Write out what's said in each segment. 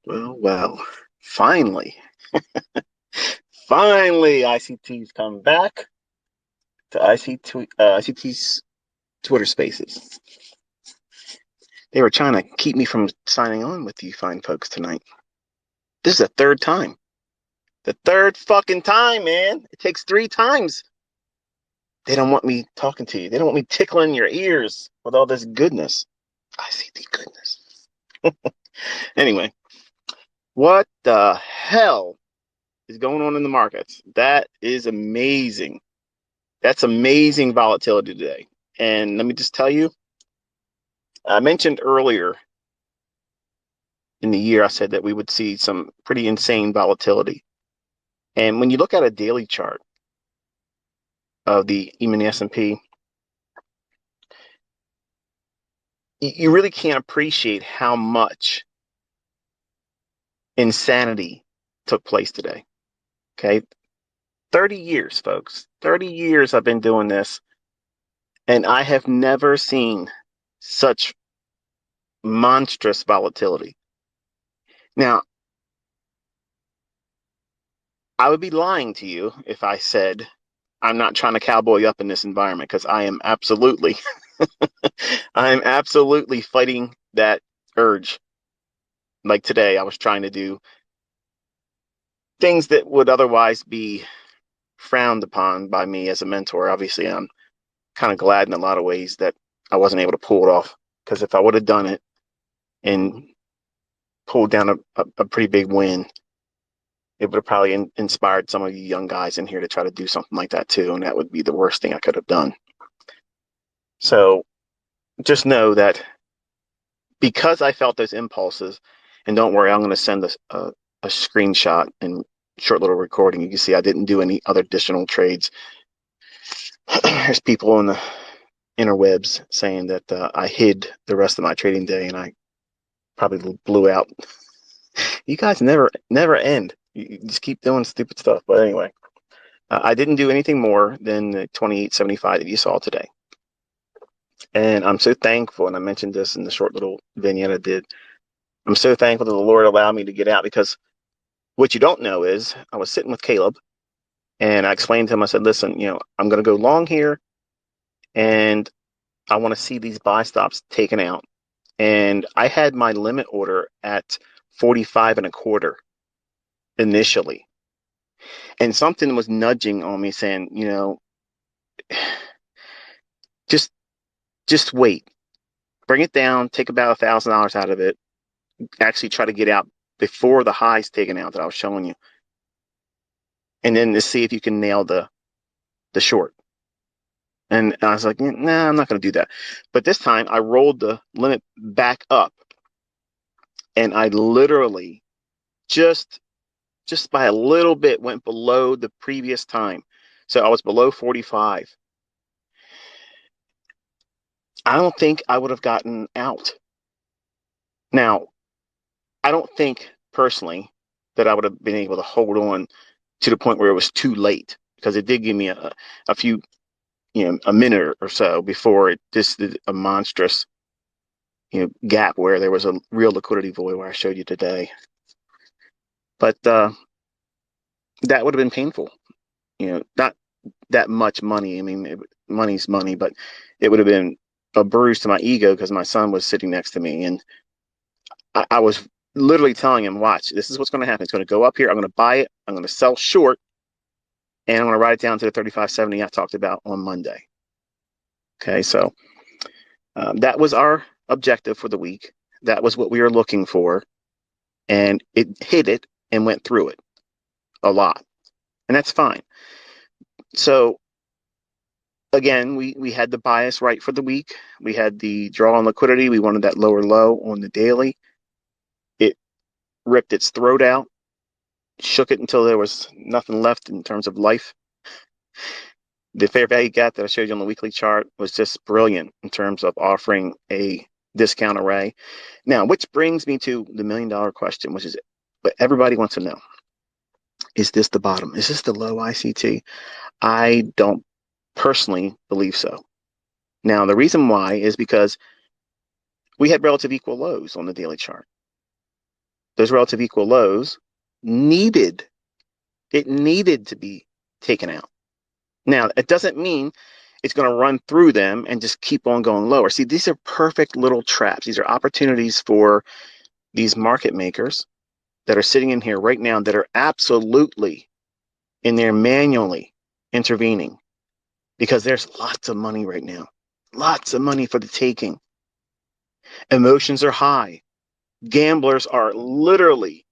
Well. Finally, finally, ICT's come back to ICT's Twitter Spaces. They were trying to keep me from signing on with you fine folks tonight. This is the third time. The third fucking time, man. It takes three times. They don't want me talking to you. They don't want me tickling your ears with all this goodness. ICT goodness. Anyway, what the hell is going on in the markets? That is amazing. That's amazing volatility today. And let me just tell you, I mentioned earlier in the year, I said that we would see some pretty insane volatility. And when you look at a daily chart of the even the S&P, you really can't appreciate how much insanity took place today. Okay. 30 years, folks. 30 years I've been doing this, and I have never seen such monstrous volatility. Now, I would be lying to you if I said I'm not trying to cowboy up in this environment, because I am absolutely, I am absolutely fighting that urge. Like today, I was trying to do things that would otherwise be frowned upon by me as a mentor. Obviously, I'm kind of glad in a lot of ways that I wasn't able to pull it off, because if I would have done it and pulled down a pretty big win, it would have probably inspired some of you young guys in here to try to do something like that too. And that would be the worst thing I could have done. So just know that because I felt those impulses, and don't worry, I'm going to send a screenshot and short little recording. You can see I didn't do any other additional trades. There's people in the interwebs saying that I hid the rest of my trading day, and I probably blew out. You guys never end. You just keep doing stupid stuff. But anyway, I didn't do anything more than the 28.75 that you saw today. And I'm so thankful, and I mentioned this in the short little vignette I did. I'm so thankful that the Lord allowed me to get out, because what you don't know is I was sitting with Caleb, and I explained to him, I said, listen, I'm going to go long here, and I want to see these buy stops taken out. And I had my limit order at 45 and a quarter initially. And something was nudging on me saying, just just wait. Bring it down, take about $1,000 out of it, actually try to get out before the highs taken out that I was showing you. And then to see if you can nail the short. And I was like, nah, I'm not going to do that. But this time I rolled the limit back up, and I literally just by a little bit went below the previous time. So I was below 45. I don't think I would have gotten out. Now, I don't think personally that I would have been able to hold on to the point where it was too late, because it did give me a few, a minute or so before it just did a monstrous, gap where there was a real liquidity void where I showed you today. But that would have been painful. Not that much money. I mean, money's money, but it would have been a bruise to my ego, because my son was sitting next to me, and I was literally telling him, watch, this is what's going to happen. It's going to go up here. I'm going to buy it. I'm going to sell short, and I'm going to write it down to the 35.70 I talked about on Monday. Okay, so that was our objective for the week. That was what we were looking for, and it hit it and went through it a lot, and that's fine. So again, we had the bias right for the week. We had the draw on liquidity. We wanted that lower low on the daily. It ripped its throat out, shook it until there was nothing left in terms of life. The fair value gap that I showed you on the weekly chart was just brilliant in terms of offering a discount array. Now, which brings me to the $1 million question, which is what everybody wants to know. Is this the bottom? Is this the low ICT? I don't personally believe so. Now, the reason why is because we had relative equal lows on the daily chart. those relative equal lows needed, it needed to be taken out. Now, it doesn't mean it's going to run through them and just keep on going lower. See, these are perfect little traps. These are opportunities for these market makers that are sitting in here right now that are absolutely in there manually intervening, because there's lots of money right now. Lots of money for the taking. Emotions are high. Gamblers are literally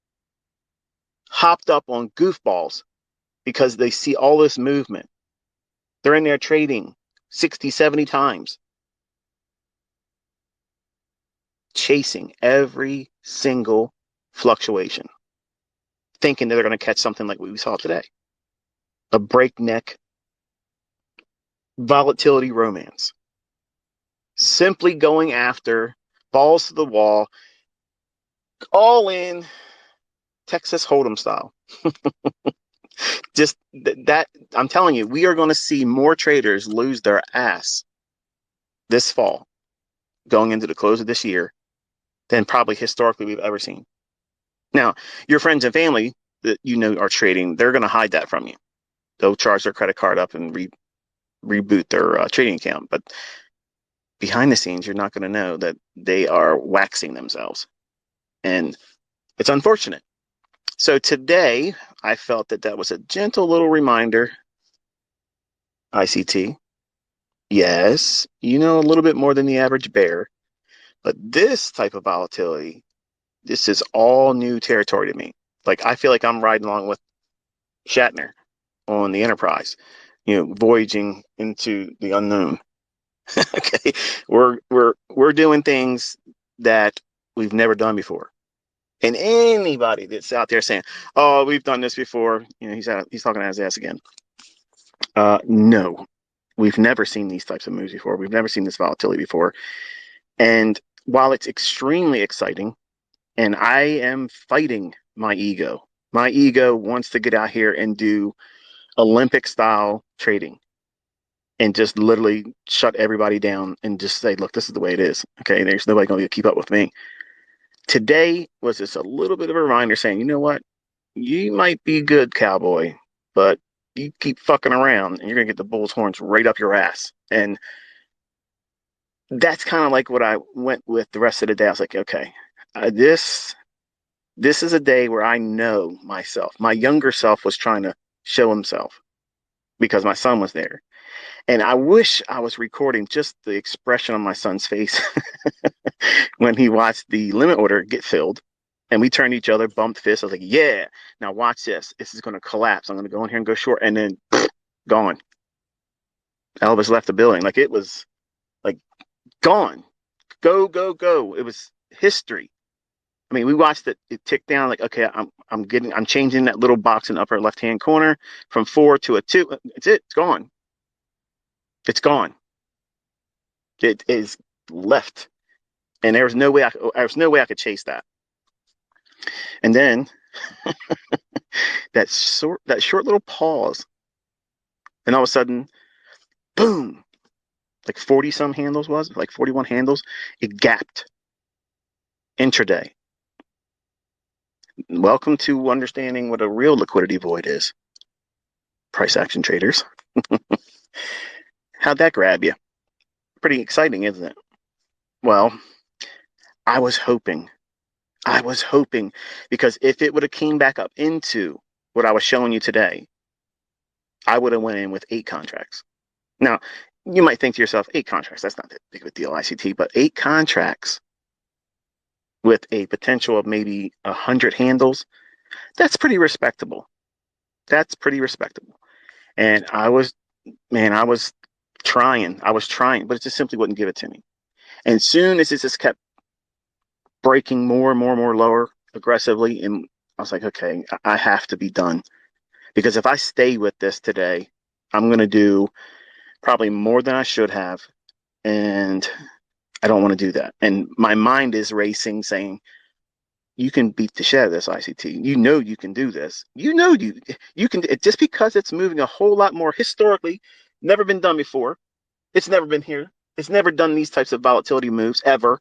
hopped up on goofballs because they see all this movement. They're in there trading 60, 70 times, chasing every single fluctuation, thinking that they're going to catch something like what we saw today, a breakneck volatility romance. Simply going after balls to the wall, all in Texas Hold'em style. Just that, I'm telling you, we are going to see more traders lose their ass this fall, going into the close of this year, than probably historically we've ever seen. Now, your friends and family that you know are trading, they're going to hide that from you. They'll charge their credit card up and reboot their trading account. But behind the scenes, you're not going to know that they are waxing themselves. And it's unfortunate. So today, I felt that that was a gentle little reminder. ICT, yes, you know a little bit more than the average bear, but this type of volatility, this is all new territory to me. Like, I feel like I'm riding along with Shatner on the Enterprise, voyaging into the unknown. Okay, we're doing things that we've never done before. And anybody that's out there saying, "Oh, we've done this before," he's talking out his ass again. No, we've never seen these types of moves before. We've never seen this volatility before. And while it's extremely exciting, and I am fighting my ego wants to get out here and do Olympic style trading and just literally shut everybody down and just say, look, this is the way it is. Okay, there's nobody going to keep up with me. Today was just a little bit of a reminder saying, you know what? You might be good, cowboy, but you keep fucking around and you're going to get the bull's horns right up your ass. And that's kind of like what I went with the rest of the day. I was like, okay, this is a day where I know myself. My younger self was trying to show himself because my son was there. And I wish I was recording just the expression on my son's face when he watched the limit order get filled. And we turned each other, bumped fists. I was like, yeah, now watch this. This is going to collapse. I'm going to go in here and go short. And then gone. Elvis left the building. Like, it was like gone. Go, go, go. It was history. I mean, we watched it tick down. Like, okay, I'm changing that little box in the upper left hand corner from 4 to a 2. It's it. It's gone. It's gone. It is left, and there's no way I could chase that. And then that short little pause, and all of a sudden, boom! Like 40 some handles was like 41 handles. It gapped intraday. Welcome to understanding what a real liquidity void is. Price action traders. How'd that grab you? Pretty exciting, isn't it? Well, I was hoping, because if it would have came back up into what I was showing you today, I would have went in with 8 contracts. Now, you might think to yourself, 8 contracts, that's not that big of a deal, ICT, but 8 contracts with a potential of maybe 100 handles, that's pretty respectable. That's pretty respectable. And I was trying, but it just simply wouldn't give it to me. And soon as it just kept breaking more and more and more lower aggressively, and I was like, okay, I have to be done. Because if I stay with this today, I'm going to do probably more than I should have. And I don't want to do that. And my mind is racing saying, you can beat the shit out of this, ICT. You know you can do this. You know you can. Just because it's moving a whole lot more historically, never been done before. It's never been here. It's never done these types of volatility moves ever,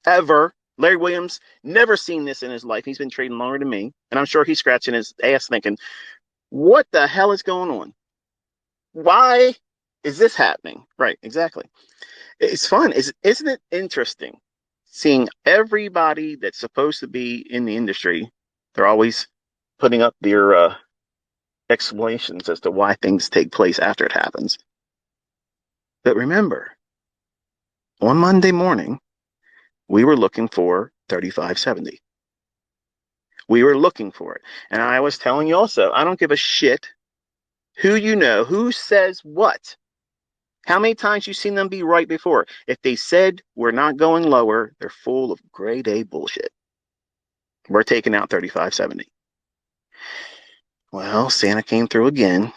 ever. Larry Williams, never seen this in his life. He's been trading longer than me. And I'm sure he's scratching his ass thinking, what the hell is going on? Why is this happening? Right, exactly. It's fun. Isn't it interesting seeing everybody that's supposed to be in the industry? They're always putting up their explanations as to why things take place after it happens. But remember, on Monday morning, we were looking for 3570. We were looking for it. And I was telling you also, I don't give a shit who you know, who says what. How many times you seen them be right before? If they said we're not going lower, they're full of grade A bullshit. We're taking out 3570. Well, Santa came through again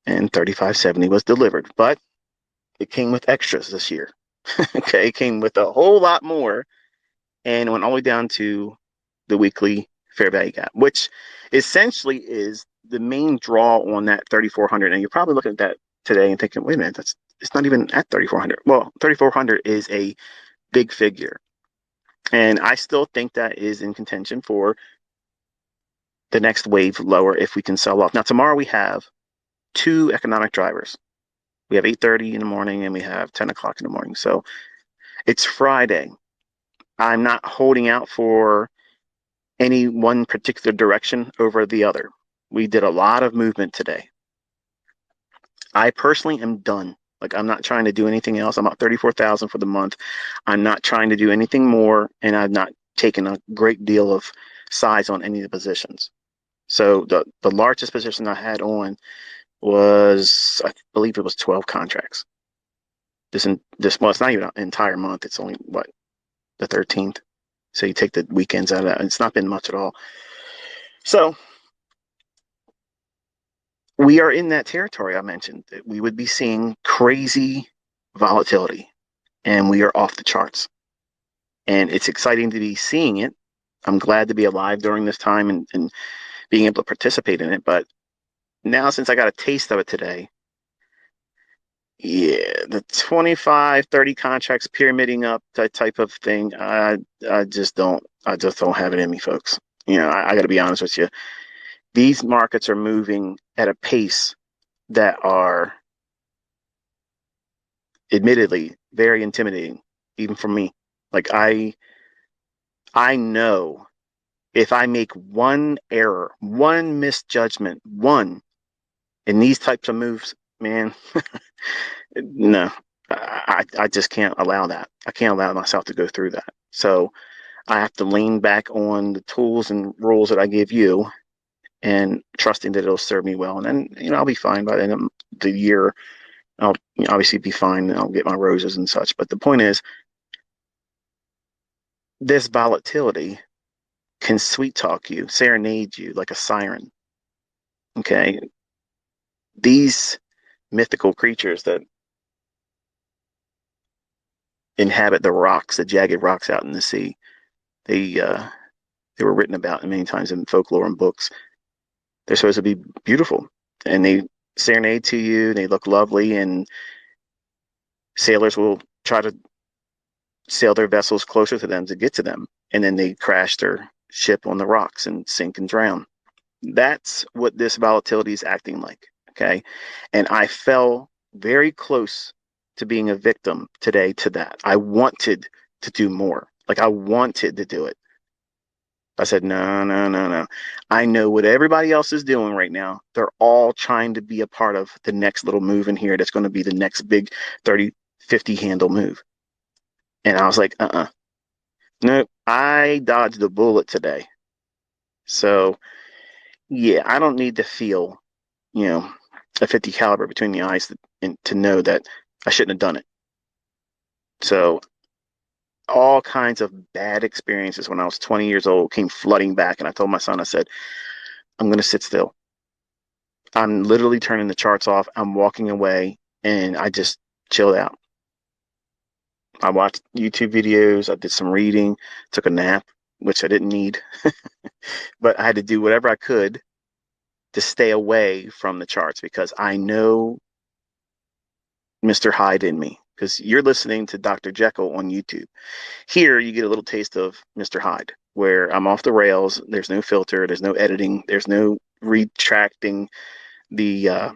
and 3570 was delivered, but it came with extras this year. Okay, it came with a whole lot more and went all the way down to the weekly fair value gap, which essentially is the main draw on that 3400. And you're probably looking at that today and thinking, wait a minute, it's not even at 3400. Well, 3400 is a big figure. And I still think that is in contention for the next wave lower if we can sell off. Now, tomorrow we have two economic drivers. We have 8:30 in the morning and we have 10 o'clock in the morning. So it's Friday. I'm not holding out for any one particular direction over the other. We did a lot of movement today. I personally am done. Like, I'm not trying to do anything else. I'm at 34,000 for the month. I'm not trying to do anything more, and I've not taken a great deal of size on any of the positions. So the largest position I had on was, I believe it was 12 contracts. Well, it's not even an entire month. It's only what, the 13th. So you take the weekends out of that. It's not been much at all. So we are in that territory I mentioned that we would be seeing crazy volatility and we are off the charts. And it's exciting to be seeing it. I'm glad to be alive during this time and being able to participate in it. But now, since I got a taste of it today, yeah, the 25, 30 contracts pyramiding up, that type of thing, I just don't have it in me, folks. I got to be honest with you. These markets are moving at a pace that are admittedly very intimidating, even for me. Like, I know if I make one error, one misjudgment, one in these types of moves, man, no, I just can't allow that. I can't allow myself to go through that. So I have to lean back on the tools and rules that I give you and trusting that it'll serve me well. And then, I'll be fine by the end of the year. I'll obviously be fine and I'll get my roses and such. But the point is, this volatility can sweet talk you, serenade you like a siren. Okay. These mythical creatures that inhabit the rocks, the jagged rocks out in the sea, they were written about many times in folklore and books. They're supposed to be beautiful and they serenade to you. They look lovely, and sailors will try to sail their vessels closer to them to get to them. And then they crash their ship on the rocks and sink and drown. That's what this volatility is acting like. Okay. And I fell very close to being a victim today to that. I wanted to do more. Like, I wanted to do it. I said, no, no, no, no. I know what everybody else is doing right now. They're all trying to be a part of the next little move in here that's going to be the next big 30, 50 handle move. And I was like, nope, I dodged a bullet today. So, yeah, I don't need to feel, you know, a 50 caliber between the eyes to know that I shouldn't have done it. So, all kinds of bad experiences when I was 20 years old came flooding back. And I told my son, I said, I'm going to sit still. I'm literally turning the charts off. I'm walking away and I just chilled out. I watched YouTube videos. I did some reading, took a nap, which I didn't need, but I had to do whatever I could to stay away from the charts because I know Mr. Hyde in me. because you're listening to Dr. Jekyll on YouTube. Here, you get a little taste of Mr. Hyde, where I'm off the rails. There's no filter. There's no editing. There's no retracting the uh,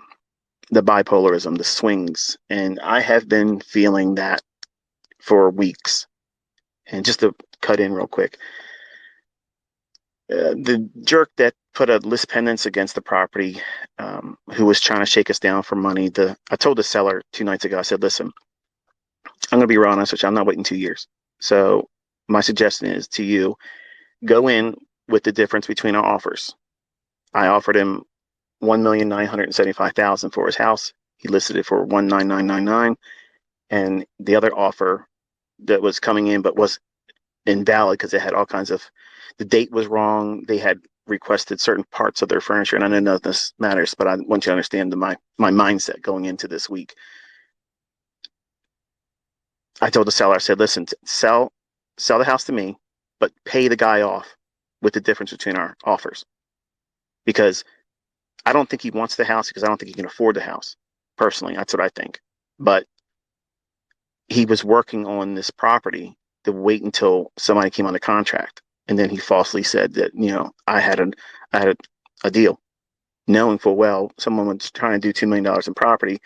the bipolarism, the swings, and I have been feeling that for weeks. And just to cut in real quick, the jerk that put a list pendants against the property, who was trying to shake us down for money. I told the seller 2 nights ago. I said, "Listen, I'm going to be real honest with you. I'm not waiting 2 years. So my suggestion is to you, go in with the difference between our offers. I offered him 1,975,000 for his house. He listed it for 19999, and the other offer that was coming in but was invalid because it had all kinds of, the date was wrong. They had requested certain parts of their furniture, and I don't know if this matters, but I want you to understand my mindset going into this week. I told the seller, I said, listen, sell the house to me, but pay the guy off with the difference between our offers. Because I don't think he wants the house, because I don't think he can afford the house. Personally, that's what I think. But he was working on this property to wait until somebody came on the contract. And then he falsely said that, I had a deal, knowing full well someone was trying to do $2 million in property.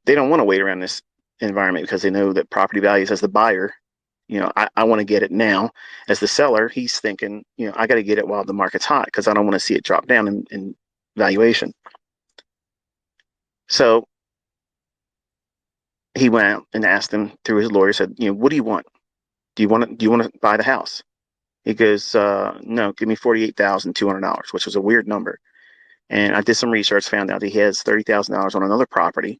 They don't want to wait around this environment because they know that property values, as the buyer, I want to get it now. As the seller, he's thinking, I got to get it while the market's hot because I don't want to see it drop down in valuation. So he went out and asked him through his lawyer, said, what do you want? Do you want to buy the house? He goes, no, give me $48,200, which was a weird number. And I did some research, found out he has $30,000 on another property,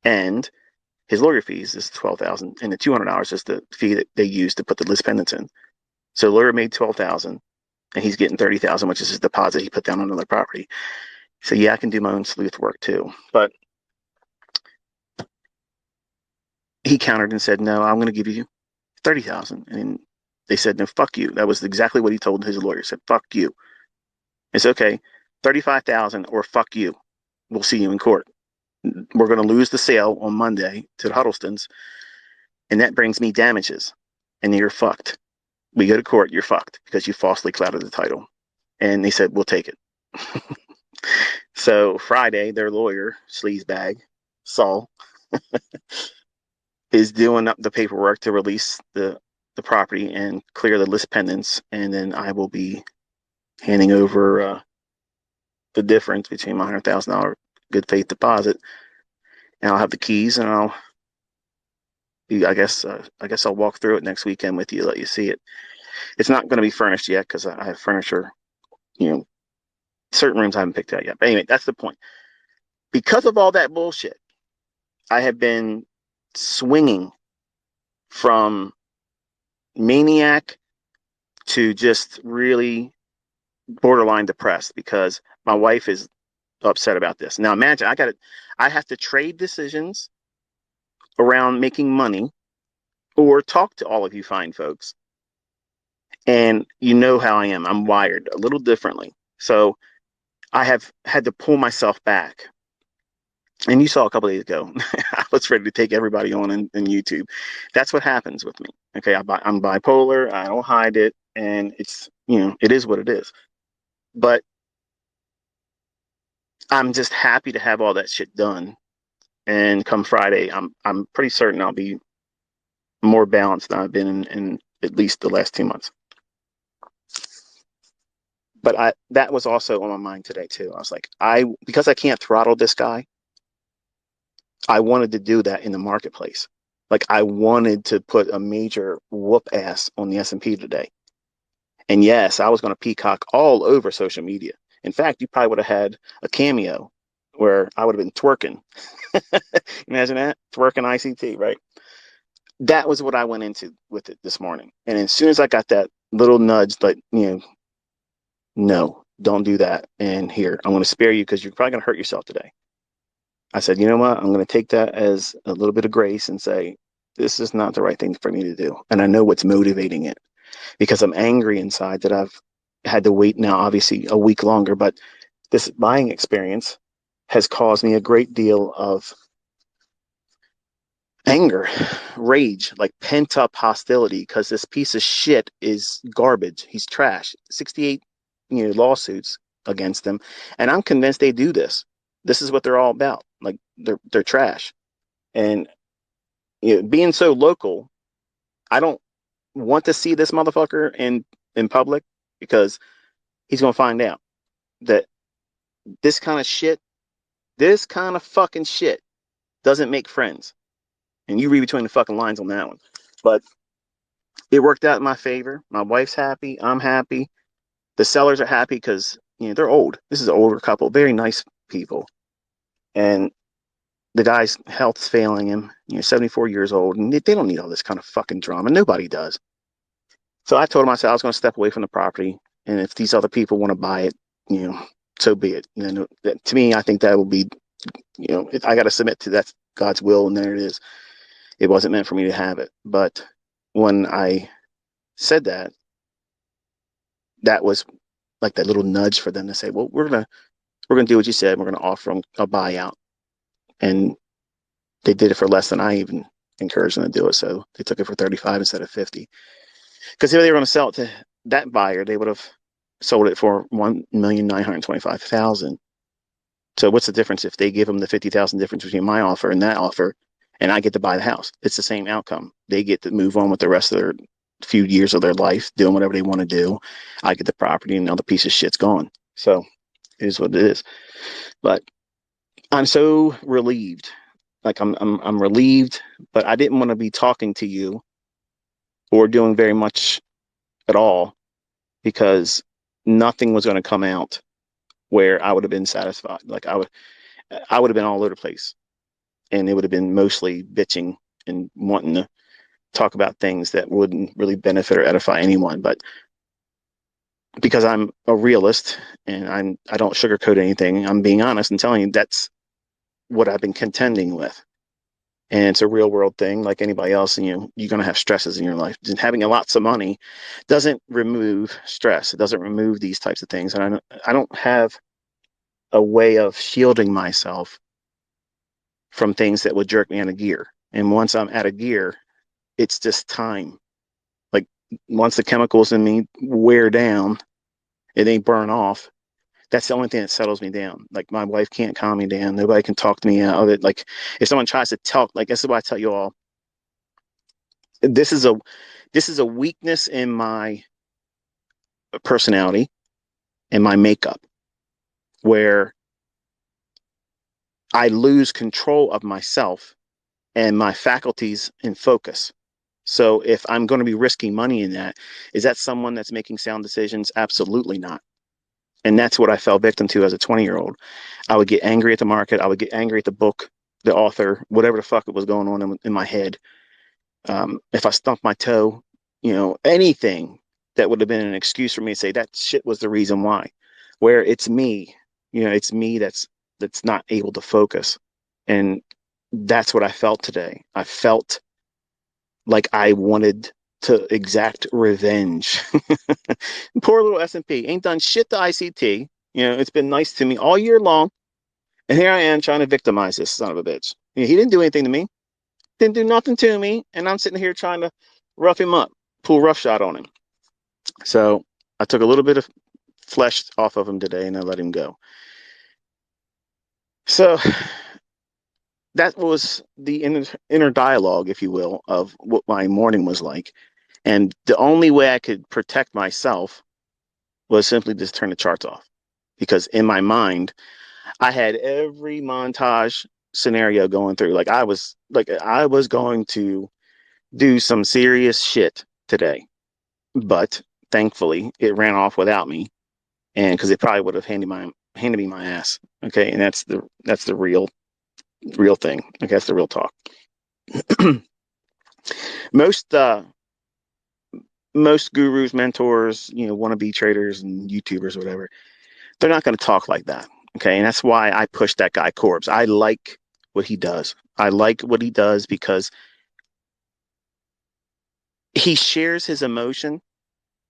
and his lawyer fees is $12,000, and the $200 is the fee that they use to put the list pendants in. So the lawyer made $12,000, and he's getting $30,000, which is his deposit he put down on another property. So yeah, I can do my own sleuth work too. But he countered and said, no, I'm going to give you $30,000. And they said, no, fuck you. That was exactly what he told his lawyer. He said, fuck you. It's okay. 35,000 or fuck you. We'll see you in court. We're going to lose the sale on Monday to the Huddlestons, and that brings me damages, and you're fucked. We go to court, you're fucked because you falsely clouded the title. And they said, we'll take it. So Friday, their lawyer, sleazebag, Saul, is doing up the paperwork to release the property and clear the list pendants, and then I will be handing over the difference between my $100,000 good faith deposit, and I'll have the keys, and I guess I'll walk through it next weekend with you, let you see it. It's not going to be furnished yet because I have furniture, certain rooms I haven't picked out yet. But anyway, that's the point. Because of all that bullshit, I have been swinging from maniac to just really borderline depressed because my wife is upset about this. Now imagine I have to trade decisions around making money or talk to all of you fine folks. And you know how I am. I'm wired a little differently. So I have had to pull myself back. And you saw a couple of days ago, I was ready to take everybody on in YouTube. That's what happens with me. Okay, I'm bipolar. I don't hide it. And it's, it is what it is. But I'm just happy to have all that shit done. And come Friday, I'm pretty certain I'll be more balanced than I've been in at least the last 2 months. But that was also on my mind today too. I was like, because I can't throttle this guy, I wanted to do that in the marketplace. Like I wanted to put a major whoop ass on the S&P today. And yes, I was going to peacock all over social media. In fact, you probably would have had a cameo where I would have been twerking. Imagine that, twerking ICT, right? That was what I went into with it this morning. And as soon as I got that little nudge, like, no, don't do that. And here, I'm going to spare you because you're probably going to hurt yourself today. I said, you know what? I'm going to take that as a little bit of grace and say, this is not the right thing for me to do. And I know what's motivating it because I'm angry inside that I've had to wait now, obviously, a week longer. But this buying experience has caused me a great deal of Anger, rage, like pent up hostility because this piece of shit is garbage. He's trash. 68, lawsuits against him, and I'm convinced they do this. This is what they're all about. Like they're trash, and being so local, I don't want to see this motherfucker in public because he's gonna find out that this kind of shit, this kind of fucking shit, doesn't make friends. And you read between the fucking lines on that one, but it worked out in my favor. My wife's happy. I'm happy. The sellers are happy because they're old. This is an older couple, very nice people, and the guy's health's failing him. 74 years old, and they don't need all this kind of fucking drama. Nobody does. So I told him, I said I was going to step away from the property, and if these other people want to buy it, so be it. To me, I think that will be, I got to submit to that God's will, and there it is. It wasn't meant for me to have it, but when I said that, that was like that little nudge for them to say, well, we're gonna do what you said. We're gonna offer them a buyout, and they did it for less than I even encouraged them to do it. So they took it for 35 instead of 50. Because if they were going to sell it to that buyer, they would have sold it for 1,925,000. So what's the difference if they give them the 50,000 difference between my offer and that offer, and I get to buy the house? It's the same outcome. They get to move on with the rest of their few years of their life, doing whatever they want to do. I get the property, and now the piece of shit's gone. So it is what it is. But I'm so relieved. Like I'm relieved, but I didn't want to be talking to you or doing very much at all because nothing was going to come out where I would have been satisfied. Like I would have been all over the place, and it would have been mostly bitching and wanting to talk about things that wouldn't really benefit or edify anyone. But because I'm a realist and I don't sugarcoat anything, I'm being honest and telling you that's what I've been contending with. And it's a real world thing like anybody else, and you're going to have stresses in your life, and having lots of money doesn't remove stress. It doesn't remove these types of things, and I don't have a way of shielding myself from things that would jerk me out of gear. And once I'm out of gear, it's just time. Like once the chemicals in me wear down and they burn off, that's the only thing that settles me down. Like my wife can't calm me down. Nobody can talk to me out of it. Like if someone tries to talk, like this is why I tell you all, this is a weakness in my personality and my makeup where I lose control of myself and my faculties and focus. So if I'm going to be risking money in that, is that someone that's making sound decisions? Absolutely not. And that's what I fell victim to as a 20-year-old. I would get angry at the market. I would get angry at the book, the author, whatever the fuck it was going on in my head. If I stumped my toe, anything that would have been an excuse for me to say that shit was the reason why. Where it's me, it's me that's not able to focus. And that's what I felt today. I felt like I wanted to exact revenge. Poor little S&P ain't done shit to ICT. It's been nice to me all year long. And here I am trying to victimize this son of a bitch. He didn't do anything to me. Didn't do nothing to me. And I'm sitting here trying to rough him up, pull roughshod on him. So I took a little bit of flesh off of him today and I let him go. So that was the inner dialogue, if you will, of what my morning was like. And the only way I could protect myself was simply just turn the charts off. Because in my mind, I had every montage scenario going through. I was going to do some serious shit today. But thankfully it ran off without me. And because it probably would have handed me my ass. Okay. And that's the real thing. Okay, that's the real talk. most most gurus, mentors, wannabe traders and YouTubers, or whatever, they're not going to talk like that. Okay. And that's why I push that guy Corbs. I like what he does. I like what he does because he shares his emotion.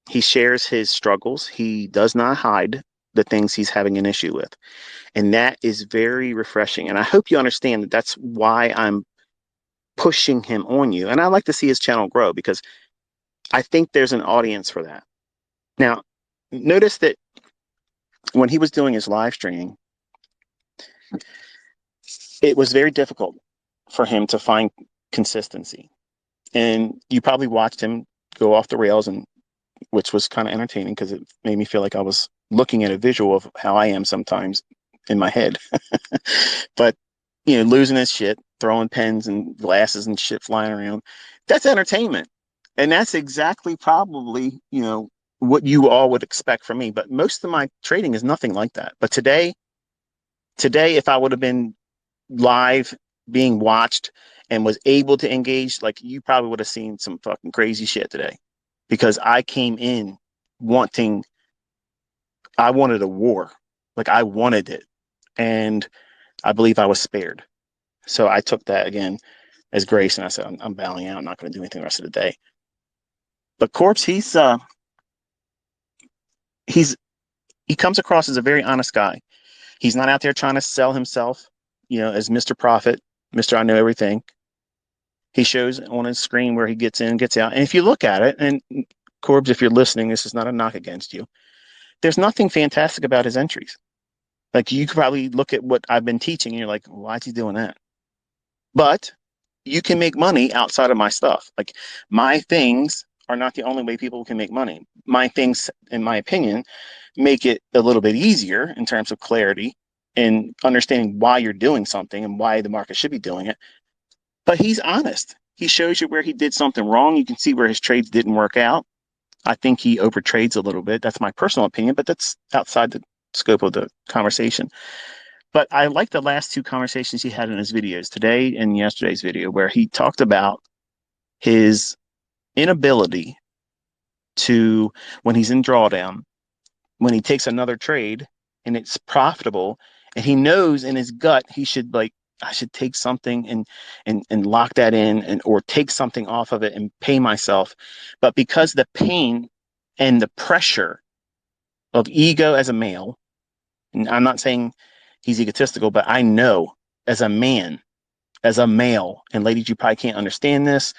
He shares his struggles. He does not hide the things he's having an issue with. And that is very refreshing. And I hope you understand that that's why I'm pushing him on you. And I like to see his channel grow because I think there's an audience for that. Now, notice that when he was doing his live streaming, it was very difficult for him to find consistency. And you probably watched him go off the rails, and which was kind of entertaining because it made me feel like I was looking at a visual of how I am sometimes in my head. But, losing his shit, throwing pens and glasses and shit flying around, that's entertainment. And that's exactly probably, what you all would expect from me. But most of my trading is nothing like that. But today, if I would have been live being watched and was able to engage, like, you probably would have seen some fucking crazy shit today because I came in I wanted a war. Like, I wanted it. And I believe I was spared. So I took that again as grace, and I said, I'm bowing out. I'm not going to do anything the rest of the day. But Corpse, he comes across as a very honest guy. He's not out there trying to sell himself, as Mr. Prophet, Mr. I know everything. He shows on his screen where he gets in, gets out. And if you look at it, and Corbs, if you're listening, this is not a knock against you. There's nothing fantastic about his entries. Like, you could probably look at what I've been teaching and you're like, why is he doing that? But you can make money outside of my stuff. Like, my things are not the only way people can make money. My things, in my opinion, make it a little bit easier in terms of clarity and understanding why you're doing something and why the market should be doing it. But he's honest. He shows you where he did something wrong. You can see where his trades didn't work out. I think he overtrades a little bit. That's my personal opinion, but that's outside the scope of the conversation. But I like the last two conversations he had in his videos, today and yesterday's video, where he talked about his inability to, when he's in drawdown, when he takes another trade and it's profitable, and he knows in his gut he should, like, I should take something and lock that in, and or take something off of it and pay myself. But because the pain and the pressure of ego as a male, and I'm not saying he's egotistical, but I know as a man, as a male, and ladies, you probably can't understand this.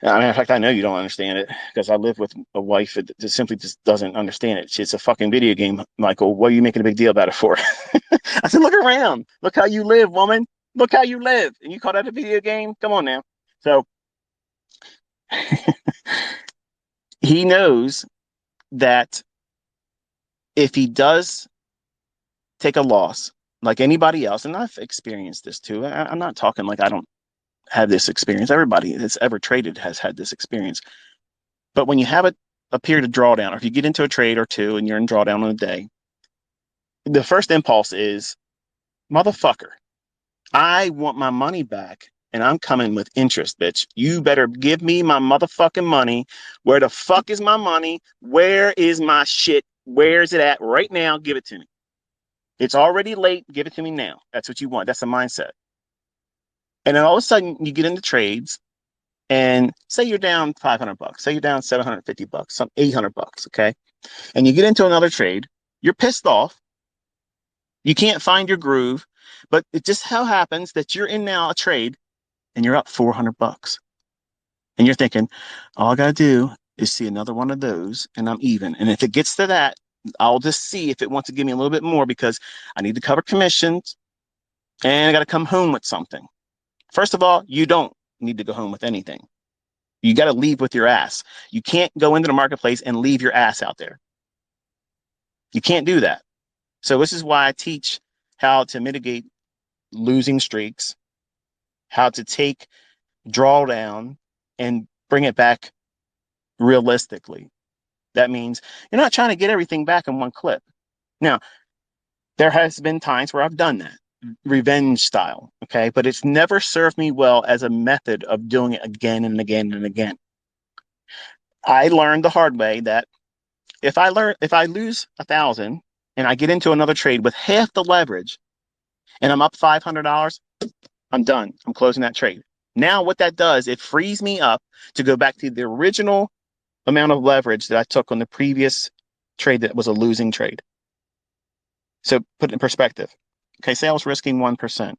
I mean, in fact, I know you don't understand it because I live with a wife that just simply just doesn't understand it. It's a fucking video game, Michael. What are you making a big deal about it for? I said, look around. Look how you live, woman. Look how you live. And you call that a video game? Come on now. So he knows that if he does take a loss, like anybody else, and I've experienced this too. I'm not talking like I don't have this experience. Everybody that's ever traded has had this experience. But when you have a period of drawdown, or if you get into a trade or two and you're in drawdown on a day, the first impulse is, motherfucker, I want my money back, and I'm coming with interest, bitch. You better give me my motherfucking money. Where the fuck is my money? Where is my shit? Where is it at right now? Give it to me. It's already late. Give it to me now. That's what you want. That's the mindset. And then all of a sudden you get into trades, and say you're down $500, say you're down $750, some $800, okay? And you get into another trade, you're pissed off, you can't find your groove, but it just how happens that you're in now a trade and you're up $400. And you're thinking, all I gotta do is see another one of those and I'm even. And if it gets to that, I'll just see if it wants to give me a little bit more because I need to cover commissions and I gotta come home with something. First of all, you don't need to go home with anything. You got to leave with your ass. You can't go into the marketplace and leave your ass out there. You can't do that. So this is why I teach how to mitigate losing streaks, how to take drawdown and bring it back realistically. That means you're not trying to get everything back in one clip. Now, there has been times where I've done that, revenge style, okay? But it's never served me well as a method of doing it again and again and again. I learned the hard way that if I lose 1,000 and I get into another trade with half the leverage and I'm up $500, I'm done. I'm closing that trade. Now what that does, it frees me up to go back to the original amount of leverage that I took on the previous trade that was a losing trade. So put it in perspective. Okay, say I was risking 1%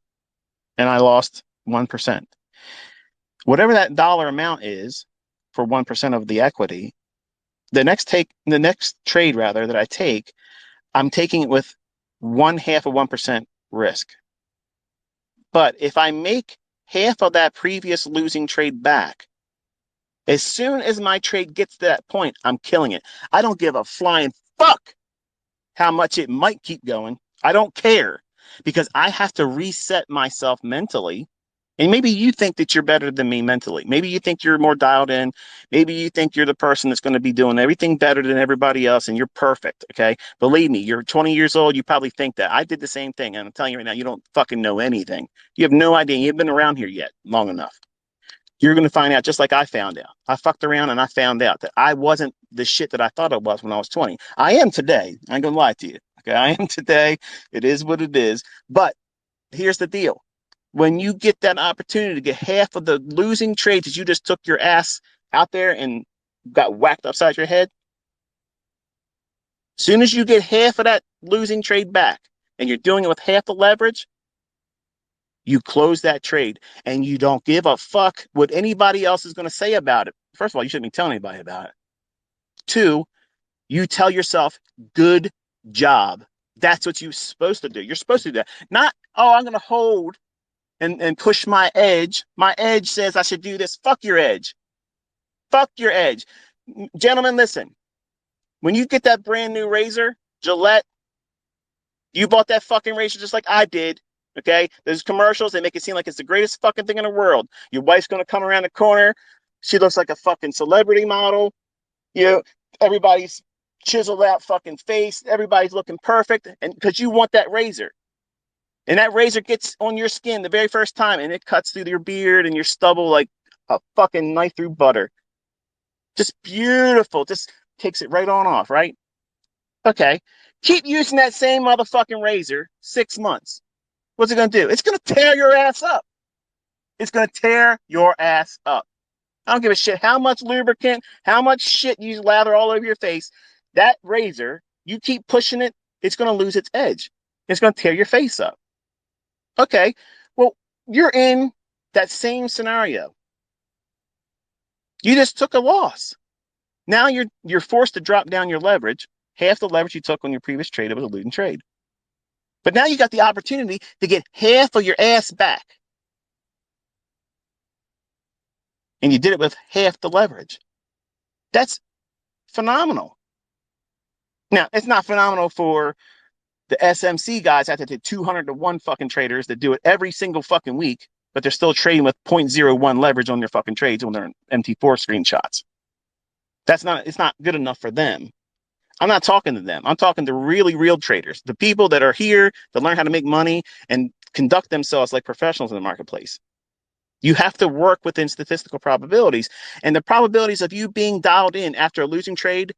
and I lost 1%. Whatever that dollar amount is for 1% of the equity, the next trade rather that I take, I'm taking it with 0.5% risk. But if I make half of that previous losing trade back, as soon as my trade gets to that point, I'm killing it. I don't give a flying fuck how much it might keep going. I don't care because I have to reset myself mentally. And maybe you think that you're better than me mentally. Maybe you think you're more dialed in. Maybe you think you're the person that's going to be doing everything better than everybody else and you're perfect. Okay. Believe me, you're 20 years old. You probably think that. I did the same thing. And I'm telling you right now, you don't fucking know anything. You have no idea. You haven't been around here yet long enough. You're going to find out just like I found out. I fucked around and I found out that I wasn't the shit that I thought I was when I was 20. I am today. I ain't going to lie to you. Okay. I am today. It is what it is. But here's the deal. When you get that opportunity to get half of the losing trades that you just took your ass out there and got whacked upside your head, as soon as you get half of that losing trade back and you're doing it with half the leverage, you close that trade and you don't give a fuck what anybody else is going to say about it. First of all, you shouldn't be telling anybody about it. Two, you tell yourself, good job. That's what you're supposed to do. You're supposed to do that. Not, oh, I'm going to hold and push my edge. My edge says I should do this. Fuck your edge. Fuck your edge. Gentlemen, listen. When you get that brand new razor, Gillette, you bought that fucking razor just like I did. Okay? There's commercials. They make it seem like it's the greatest fucking thing in the world. Your wife's going to come around the corner. She looks like a fucking celebrity model. You know, everybody's chiseled out fucking face. Everybody's looking perfect. And because you want that razor. And that razor gets on your skin the very first time and it cuts through your beard and your stubble like a fucking knife through butter. Just beautiful. Just takes it right on off, right? Okay. Keep using that same motherfucking razor 6 months. What's it going to do? It's going to tear your ass up. It's going to tear your ass up. I don't give a shit how much lubricant, how much shit you lather all over your face. That razor, you keep pushing it, it's going to lose its edge. It's going to tear your face up. Okay. Well, you're in that same scenario. You just took a loss. Now you're forced to drop down your leverage. Half the leverage you took on your previous trade, it was a losing trade. But now you got the opportunity to get half of your ass back. And you did it with half the leverage. That's phenomenal. Now, it's not phenomenal for the SMC guys out there, the 200 to 1 fucking traders that do it every single fucking week, but they're still trading with 0.01 leverage on their fucking trades when they're MT4 screenshots. It's not good enough for them. I'm not talking to them. I'm talking to really real traders, the people that are here to learn how to make money and conduct themselves like professionals in the marketplace. You have to work within statistical probabilities, and the probabilities of you being dialed in after a losing trade,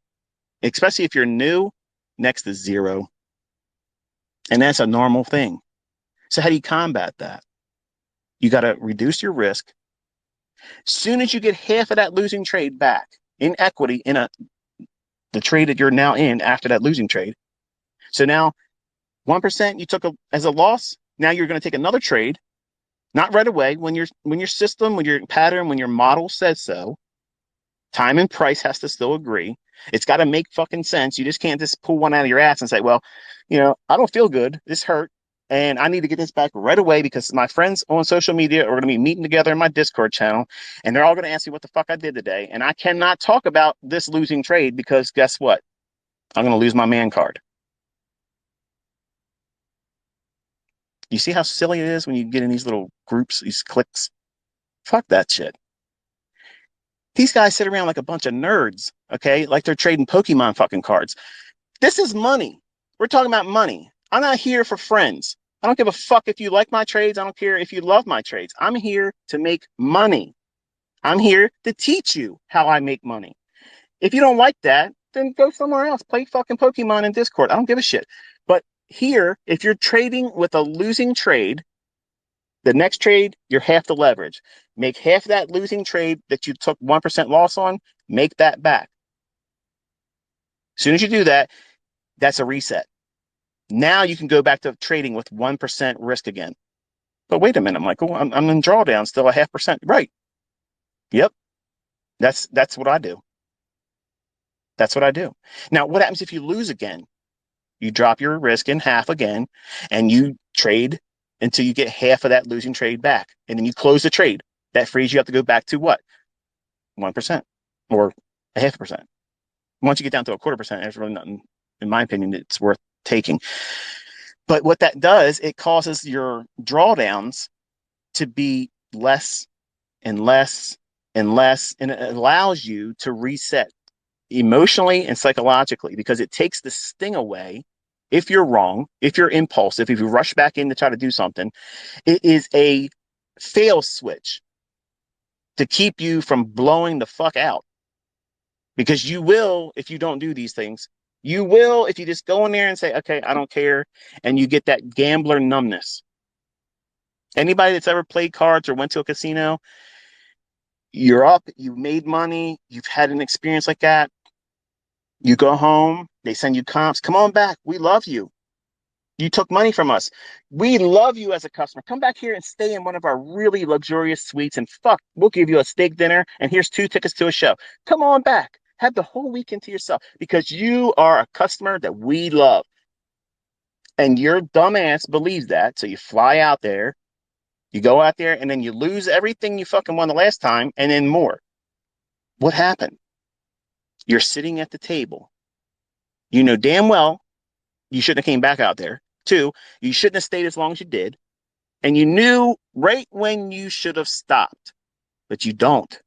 especially if you're new, next to zero. And that's a normal thing. So how do you combat that? You got to reduce your risk. As soon as you get half of that losing trade back in equity in the trade that you're now in after that losing trade. So now 1% you took as a loss. Now you're going to take another trade, not right away. When your system, when your pattern, when your model says so, time and price has to still agree. It's got to make fucking sense. You just can't just pull one out of your ass and say, well, I don't feel good. This hurt. And I need to get this back right away because my friends on social media are going to be meeting together in my Discord channel. And they're all going to ask me what the fuck I did today. And I cannot talk about this losing trade because guess what? I'm going to lose my man card. You see how silly it is when you get in these little groups, these cliques? Fuck that shit. These guys sit around like a bunch of nerds, okay? Like they're trading Pokemon fucking cards. This is money. We're talking about money. I'm not here for friends. I don't give a fuck if you like my trades. I don't care if you love my trades. I'm here to make money. I'm here to teach you how I make money. If you don't like that, then go somewhere else. Play fucking Pokemon in Discord. I don't give a shit. But here, if you're trading with a losing trade, the next trade, you're half the leverage. Make half that losing trade that you took 1% loss on, make that back. As soon as you do that, that's a reset. Now you can go back to trading with 1% risk again. But wait a minute, Michael, I'm in drawdown still a 0.5%. Right. Yep. That's what I do. That's what I do. Now, what happens if you lose again? You drop your risk in half again and you trade until you get half of that losing trade back. And then you close the trade. That frees you up to go back to what? 1% or a 0.5%. Once you get down to a 0.25%, there's really nothing, in my opinion, it's worth taking. But what that does, it causes your drawdowns to be less and less and less, and it allows you to reset emotionally and psychologically because it takes the sting away. If you're wrong, if you're impulsive, if you rush back in to try to do something, it is a fail switch to keep you from blowing the fuck out. Because you will, if you don't do these things, you will, if you just go in there and say, okay, I don't care, and you get that gambler numbness. Anybody that's ever played cards or went to a casino, you're up, you made money, you've had an experience like that. You go home, they send you comps. Come on back. We love you. You took money from us. We love you as a customer. Come back here and stay in one of our really luxurious suites and fuck, we'll give you a steak dinner and here's 2 tickets to a show. Come on back. Have the whole weekend to yourself because you are a customer that we love. And your dumbass believes that. So you fly out there, you go out there, and then you lose everything you fucking won the last time and then more. What happened? You're sitting at the table. You know damn well you shouldn't have came back out there. 2, you shouldn't have stayed as long as you did. And you knew right when you should have stopped, but you don't.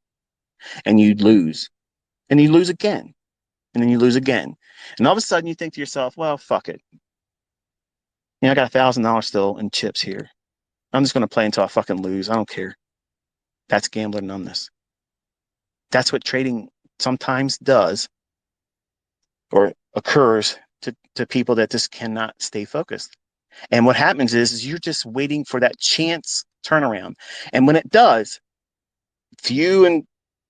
And you lose. And you lose again. And then you lose again. And all of a sudden you think to yourself, well, fuck it. You know, I got $1,000 still in chips here. I'm just going to play until I fucking lose. I don't care. That's gambler numbness. That's what trading sometimes does or occurs to people that just cannot stay focused. And what happens is you're just waiting for that chance turnaround. And when it does, few and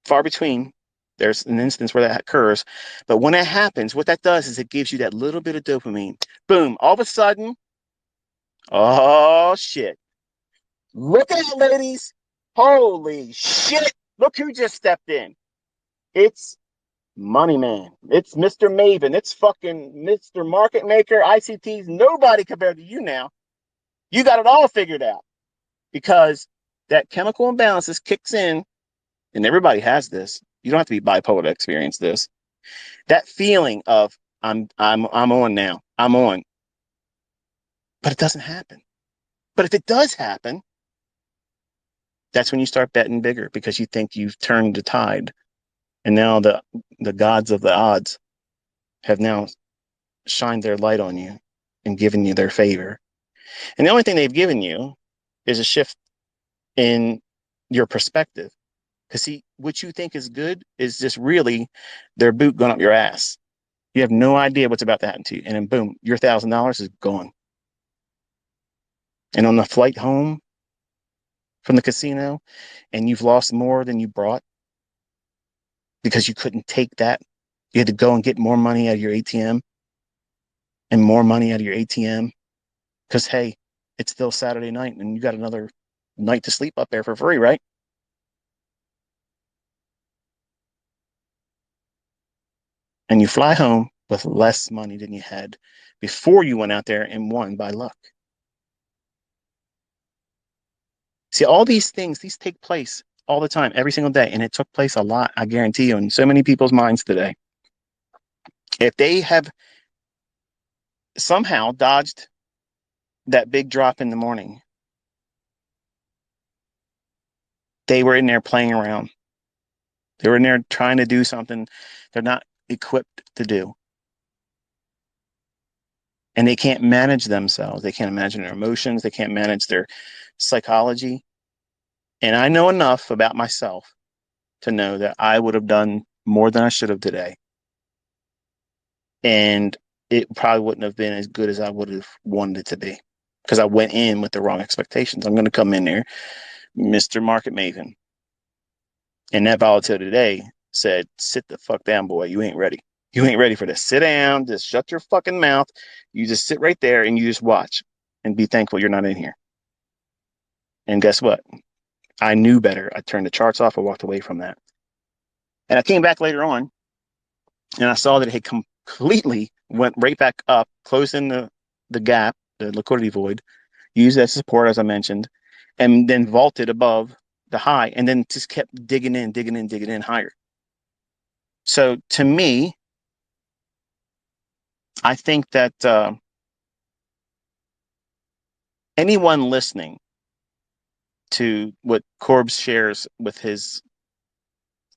far between, there's an instance where that occurs. But when it happens, what that does is it gives you that little bit of dopamine. Boom. All of a sudden, oh shit. Look out, ladies. Holy shit. Look who just stepped in. It's Money Man. It's Mr. Maven. It's fucking Mr. Market Maker, ICTs. Nobody compared to you now. You got it all figured out because that chemical imbalances kicks in, and everybody has this. You don't have to be bipolar to experience this. That feeling of I'm on now. I'm on. But it doesn't happen. But if it does happen, that's when you start betting bigger because you think you've turned the tide. And now the gods of the odds have now shined their light on you and given you their favor. And the only thing they've given you is a shift in your perspective. Because see, what you think is good is just really their boot going up your ass. You have no idea what's about to happen to you. And then boom, your $1,000 is gone. And on the flight home from the casino, and you've lost more than you brought because you couldn't take that. You had to go and get more money out of your ATM and more money out of your ATM. Because hey, it's still Saturday night and you got another night to sleep up there for free, right? And you fly home with less money than you had before you went out there and won by luck. See, all these things, these take place all the time, every single day. And it took place a lot, I guarantee you, in so many people's minds today. If they have somehow dodged that big drop in the morning, they were in there playing around. They were in there trying to do something they're not equipped to do. And they can't manage themselves. They can't manage their emotions. They can't manage their psychology. And I know enough about myself to know that I would have done more than I should have today. And it probably wouldn't have been as good as I would have wanted it to be because I went in with the wrong expectations. I'm going to come in there, Mr. Market Maven. And that volatility today said, sit the fuck down, boy. You ain't ready. You ain't ready for this. Sit down. Just shut your fucking mouth. You just sit right there and you just watch and be thankful you're not in here. And guess what? I knew better. I turned the charts off. I walked away from that. And I came back later on and I saw that it had completely went right back up, closed in the gap, the liquidity void, used as support, as I mentioned, and then vaulted above the high and then just kept digging in, digging in, digging in higher. So to me, I think that anyone listening to what Corbs shares with his,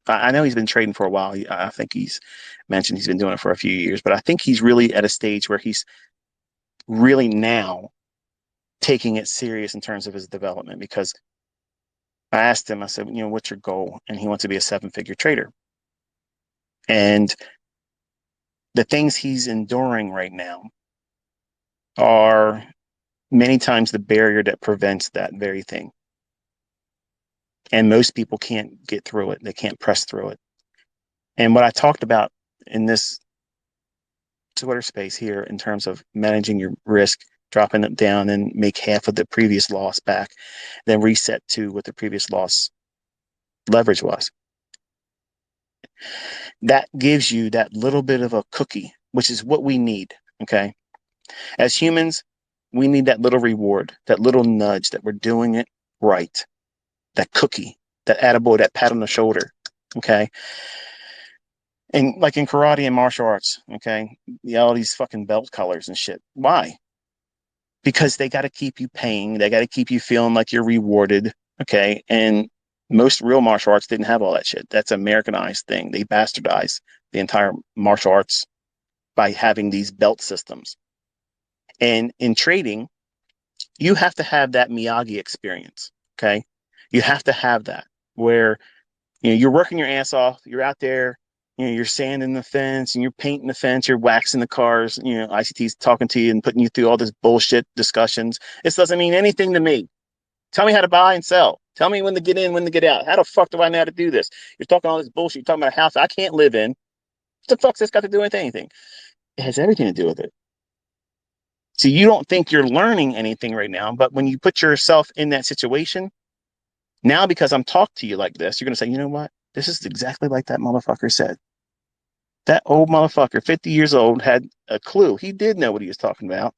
I know he's been trading for a while. I think he's mentioned he's been doing it for a few years, but I think he's really at a stage where he's really now taking it serious in terms of his development. Because I asked him, I said, what's your goal? And he wants to be a 7-figure trader. And the things he's enduring right now are many times the barrier that prevents that very thing. And most people can't get through it. They can't press through it. And what I talked about in this Twitter space here in terms of managing your risk, dropping it down and make half of the previous loss back, then reset to what the previous loss leverage was. That gives you that little bit of a cookie, which is what we need. Okay. As humans, we need that little reward, that little nudge that we're doing it right, that cookie, that attaboy, that pat on the shoulder. Okay. And like in karate and martial arts, okay, all these fucking belt colors and shit. Why? Because they got to keep you paying. They got to keep you feeling like you're rewarded. Okay. And most real martial arts didn't have all that shit. That's an Americanized thing. They bastardized the entire martial arts by having these belt systems. And in trading, you have to have that Miyagi experience. Okay. You have to have that where you're working your ass off. You're out there, you're sanding the fence and you're painting the fence. You're waxing the cars. ICT's talking to you and putting you through all this bullshit discussions. This doesn't mean anything to me. Tell me how to buy and sell. Tell me when to get in, when to get out. How the fuck do I know how to do this? You're talking all this bullshit. You're talking about a house I can't live in. What the fuck's this got to do with anything? It has everything to do with it. So you don't think you're learning anything right now, but when you put yourself in that situation, now because I'm talking to you like this, you're going to say, you know what? This is exactly like that motherfucker said. That old motherfucker, 50 years old, had a clue. He did know what he was talking about.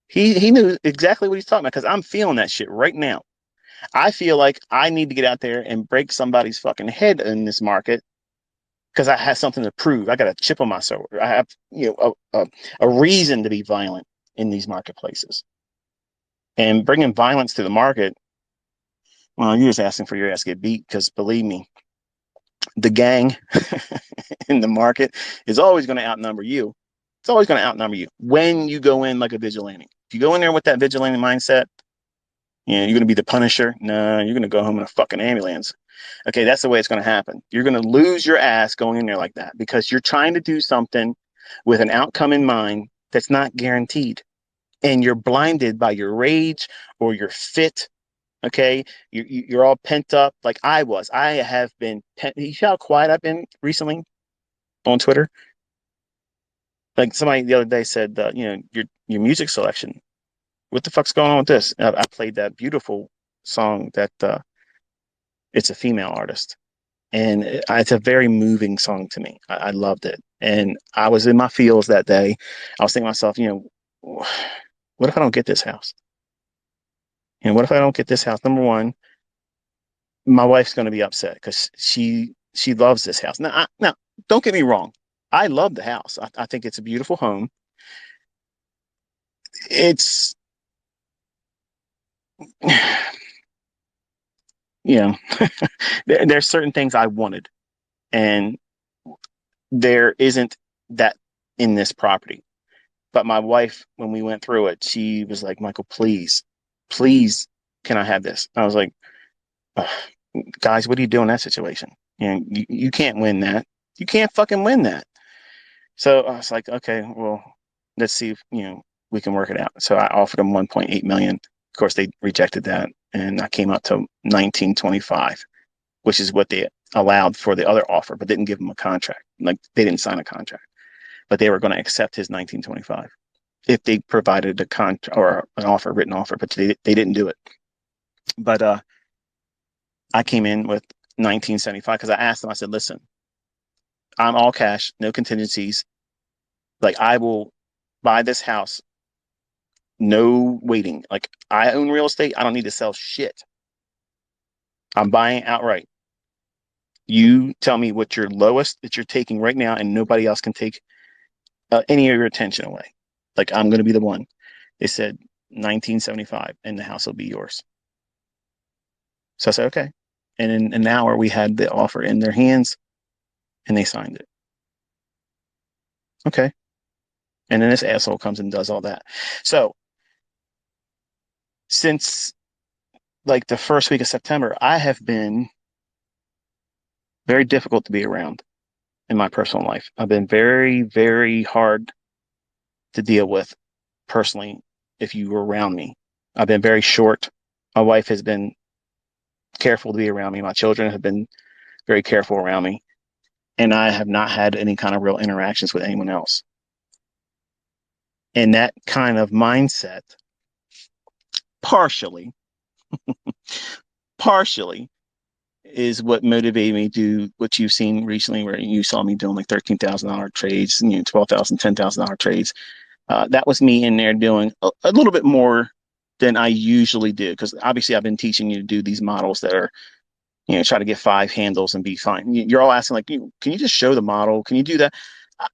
He knew exactly what he's talking about because I'm feeling that shit right now. I feel like I need to get out there and break somebody's fucking head in this market because I have something to prove. I got a chip on my shoulder. I have, a reason to be violent in these marketplaces. And bringing violence to the market, well, you're just asking for your ass to get beat because believe me, the gang in the market is always going to outnumber you. It's always going to outnumber you when you go in like a vigilante. If you go in there with that vigilante mindset, you're going to be the Punisher. No, you're going to go home in a fucking ambulance. Okay, that's the way it's going to happen. You're going to lose your ass going in there like that because you're trying to do something with an outcome in mind that's not guaranteed. And you're blinded by your rage or your fit. Okay, you're all pent up like I was. I have been. You see how quiet I've been recently on Twitter? Like somebody the other day said, your music selection. What the fuck's going on with this? I played that beautiful song that it's a female artist, and it's a very moving song to me. I loved it, and I was in my feels that day. I was thinking to myself, what if I don't get this house? What if I don't get this house? Number one, my wife's going to be upset because she loves this house. Now, don't get me wrong. I love the house. I think it's a beautiful home. It's, you know, there's certain things I wanted, and there isn't that in this property. But my wife, when we went through it, she was like, Michael, please, please, can I have this? I was like, guys, what do you do in that situation? You can't win that. You can't fucking win that. So I was like, okay, well, let's see if, we can work it out. So I offered them 1.8 million. Of course, they rejected that. And I came up to 1925, which is what they allowed for the other offer, but didn't give them a contract. Like they didn't sign a contract, but they were going to accept his 1925 if they provided a contract or an offer, written offer, but they didn't do it. But I came in with 1975 because I asked them, I said, listen, I'm all cash, no contingencies. Like I will buy this house, no waiting. Like I own real estate. I don't need to sell shit. I'm buying outright. You tell me what your lowest that you're taking right now, and nobody else can take any of your attention away. Like I'm going to be the one. They said 1975, and the house will be yours. So I said, okay. And in an hour, we had the offer in their hands, and they signed it. Okay. And then this asshole comes and does all that. So since like the first week of September, I have been very difficult to be around in my personal life. I've been very, very hard to deal with personally if you were around me. I've been very short. My wife has been careful to be around me. My children have been very careful around me. And I have not had any kind of real interactions with anyone else. And that kind of mindset, partially, partially is what motivated me to do what you've seen recently, where you saw me doing like $13,000 trades, $12,000, $10,000 trades. That was me in there doing a little bit more than I usually do, because obviously I've been teaching you to do these models that are, try to get 5 handles and be fine. You're all asking like, can you just show the model? Can you do that?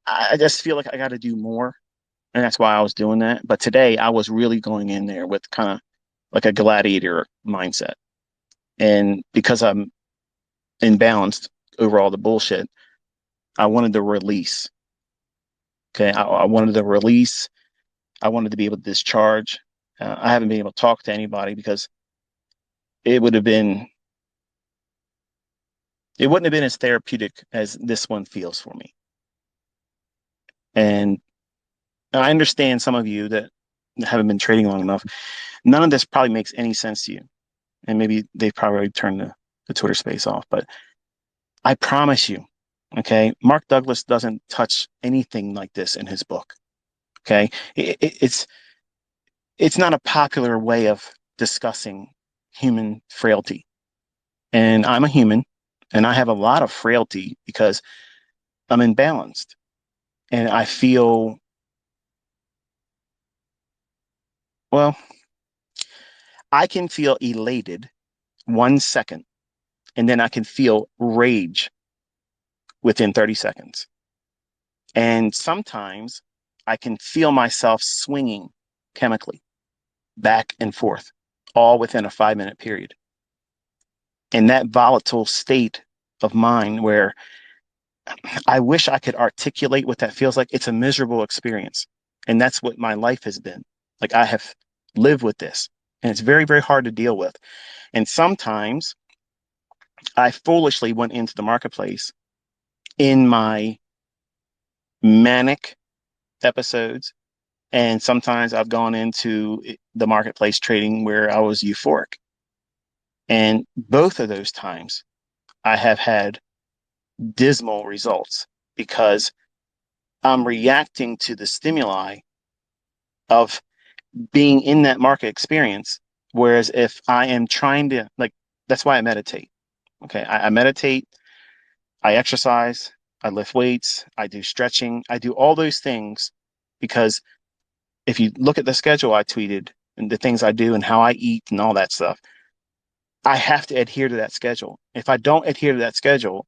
I just feel like I got to do more, and that's why I was doing that. But today I was really going in there with kind of like a gladiator mindset, and because I'm imbalanced over all the bullshit, I wanted to release. Okay, I wanted to release. I wanted to be able to discharge. I haven't been able to talk to anybody because it would have been, it wouldn't have been as therapeutic as this one feels for me. And I understand some of you that haven't been trading long enough. None of this probably makes any sense to you. And maybe they've probably turned the Twitter space off. But I promise you, okay, Mark Douglas doesn't touch anything like this in his book. Okay. It's not a popular way of discussing human frailty. And I'm a human and I have a lot of frailty because I'm imbalanced. And I feel, well, I can feel elated 1 second, and then I can feel rage within 30 seconds. And sometimes I can feel myself swinging chemically back and forth, all within a 5 minute period. And that volatile state of mind where I wish I could articulate what that feels like. It's a miserable experience. And that's what my life has been. Like I have lived with this, and it's very, very hard to deal with. And sometimes I foolishly went into the marketplace in my manic episodes. And sometimes I've gone into the marketplace trading where I was euphoric. And both of those times I have had dismal results because I'm reacting to the stimuli of being in that market experience. Whereas if I am trying to, like, that's why I meditate. Okay. I meditate, I exercise, I lift weights, I do stretching, I do all those things because if you look at the schedule I tweeted and the things I do and how I eat and all that stuff, I have to adhere to that schedule. If I don't adhere to that schedule,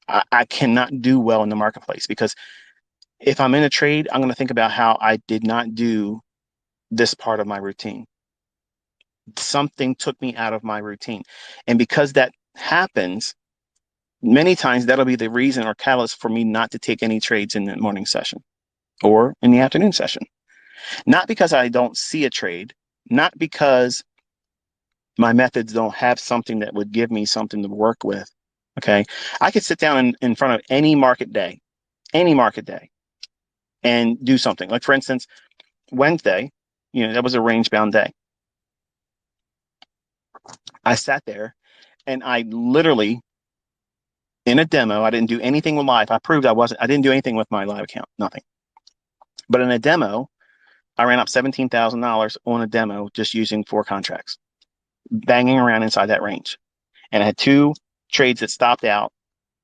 I cannot do well in the marketplace because if I'm in a trade, I'm going to think about how I did not do this part of my routine. Something took me out of my routine. And because that happens, many times that'll be the reason or catalyst for me not to take any trades in the morning session or in the afternoon session. Not because I don't see a trade, not because my methods don't have something that would give me something to work with. Okay. I could sit down in front of any market day, and do something. Like, for instance, Wednesday, that was a range bound day. I sat there and I literally, in a demo, I didn't do anything with live. I proved I didn't do anything with my live account, nothing. But in a demo, I ran up $17,000 on a demo just using 4 contracts. banging around inside that range. And I had two trades that stopped out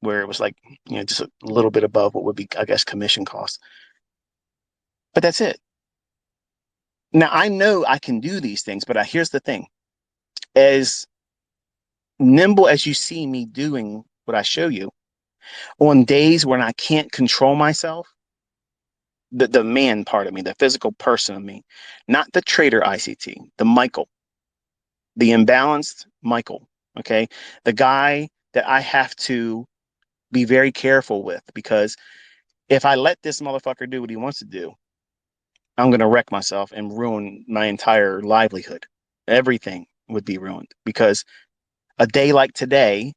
where it was like, just a little bit above what would be, I guess, commission cost. But that's it. Now I know I can do these things, but here's the thing. As nimble as you see me doing what I show you, on days when I can't control myself, the man part of me, the physical person of me, not the trader ICT, the Michael, the imbalanced Michael, okay? The guy that I have to be very careful with, because if I let this motherfucker do what he wants to do, I'm going to wreck myself and ruin my entire livelihood. Everything would be ruined, because a day like today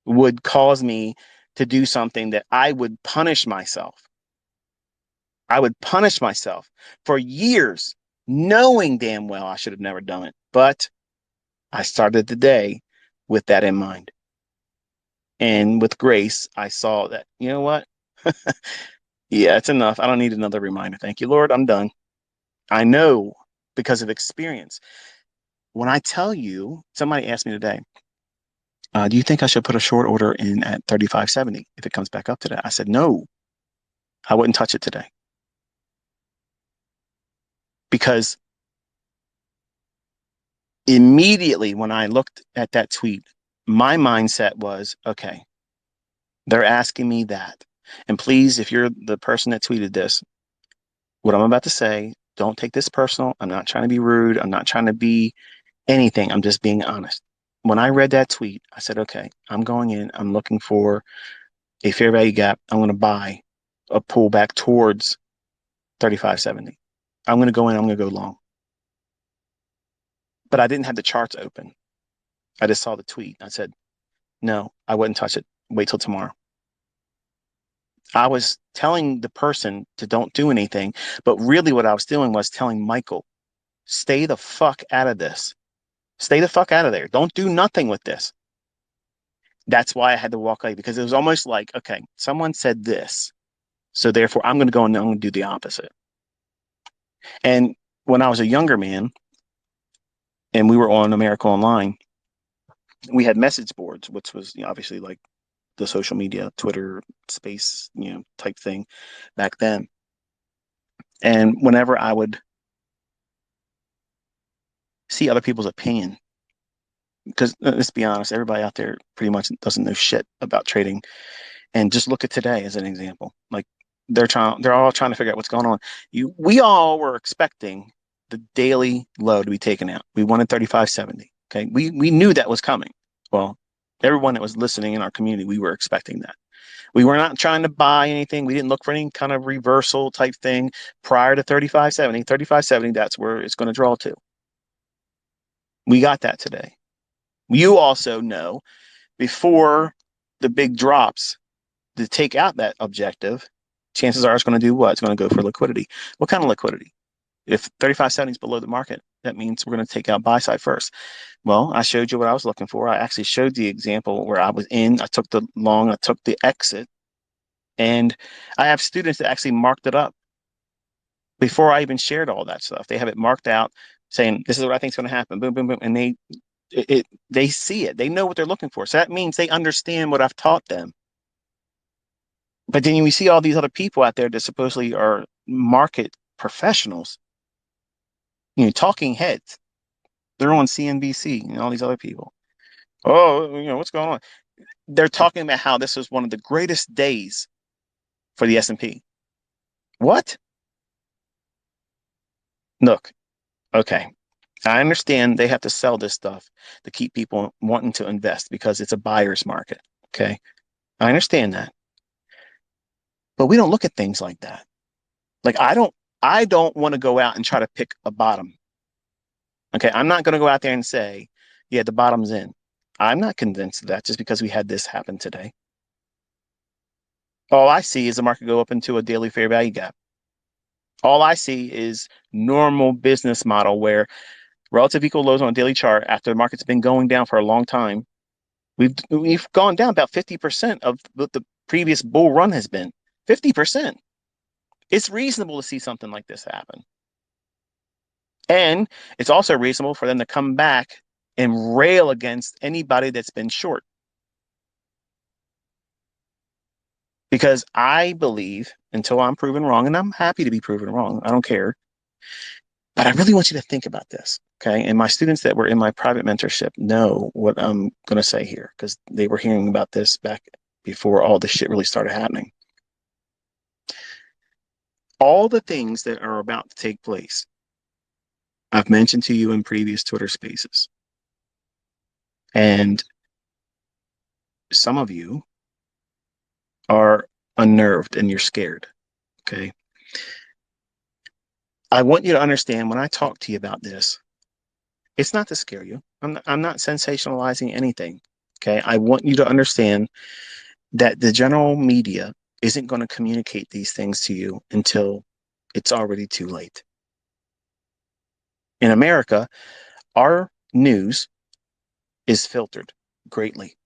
would cause me to do something that I would punish myself. I would punish myself for years, knowing damn well I should have never done it. But I started the day with that in mind. And with grace, I saw that, you know what? Yeah, it's enough. I don't need another reminder. Thank you, Lord. I'm done. I know because of experience. When I tell you, somebody asked me today, do you think I should put a short order in at 35.70 if it comes back up to that? I said, no, I wouldn't touch it today. Because immediately when I looked at that tweet, my mindset was, okay, they're asking me that. And please, if you're the person that tweeted this, what I'm about to say, don't take this personal. I'm not trying to be rude. I'm not trying to be anything. I'm just being honest. When I read that tweet, I said, okay, I'm going in. I'm looking for a fair value gap. I'm going to buy a pullback towards 35.70. I'm going to go in. I'm going to go long. But I didn't have the charts open. I just saw the tweet. I said, no, I wouldn't touch it. Wait till tomorrow. I was telling the person to don't do anything, but really what I was doing was telling Michael, stay the fuck out of this. Stay the fuck out of there. Don't do nothing with this. That's why I had to walk away, because it was almost like, okay, someone said this, so therefore I'm going to go and I'm going to do the opposite. And when I was a younger man and we were on America Online, we had message boards, which was obviously like the social media, Twitter space, type thing back then. And whenever I would see other people's opinion, because let's be honest, everybody out there pretty much doesn't know shit about trading. And just look at today as an example. Like they're all trying to figure out what's going on. We all were expecting the daily low to be taken out. We wanted 35.70. Okay. We knew that was coming. Well, everyone that was listening in our community, we were expecting that. We were not trying to buy anything. We didn't look for any kind of reversal type thing prior to 35.70. 35.70, that's where it's going to draw to. We got that today. You also know before the big drops to take out that objective, chances are it's going to do what? It's going to go for liquidity. What kind of liquidity? If 35.70 is below the market, that means we're going to take out buy side first. Well, I showed you what I was looking for. I actually showed the example where I was in, I took the long, I took the exit, and I have students that actually marked it up before I even shared all that stuff. They have it marked out saying, this is what I think is going to happen. Boom, boom, boom. And they see it. They know what they're looking for. So that means they understand what I've taught them. But then we see all these other people out there that supposedly are market professionals, talking heads. They're on CNBC and all these other people. Oh, what's going on? They're talking about how this was one of the greatest days for the S&P. What? Look, okay. I understand they have to sell this stuff to keep people wanting to invest because it's a buyer's market. Okay. I understand that. But we don't look at things like that. Like I don't want to go out and try to pick a bottom. Okay. I'm not going to go out there and say, yeah, the bottom's in. I'm not convinced of that just because we had this happen today. All I see is the market go up into a daily fair value gap. All I see is normal business model where relative equal lows on a daily chart after the market's been going down for a long time. We've gone down about 50% of what the previous bull run has been. 50%. It's reasonable to see something like this happen. And it's also reasonable for them to come back and rail against anybody that's been short. Because I believe until I'm proven wrong, and I'm happy to be proven wrong, I don't care. But I really want you to think about this. Okay. And my students that were in my private mentorship know what I'm going to say here because they were hearing about this back before all this shit really started happening. All the things that are about to take place, I've mentioned to you in previous Twitter spaces. And some of you are unnerved and you're scared. Okay. I want you to understand when I talk to you about this, it's not to scare you. I'm not sensationalizing anything. Okay. I want you to understand that the general media isn't going to communicate these things to you until it's already too late. In America, our news is filtered greatly,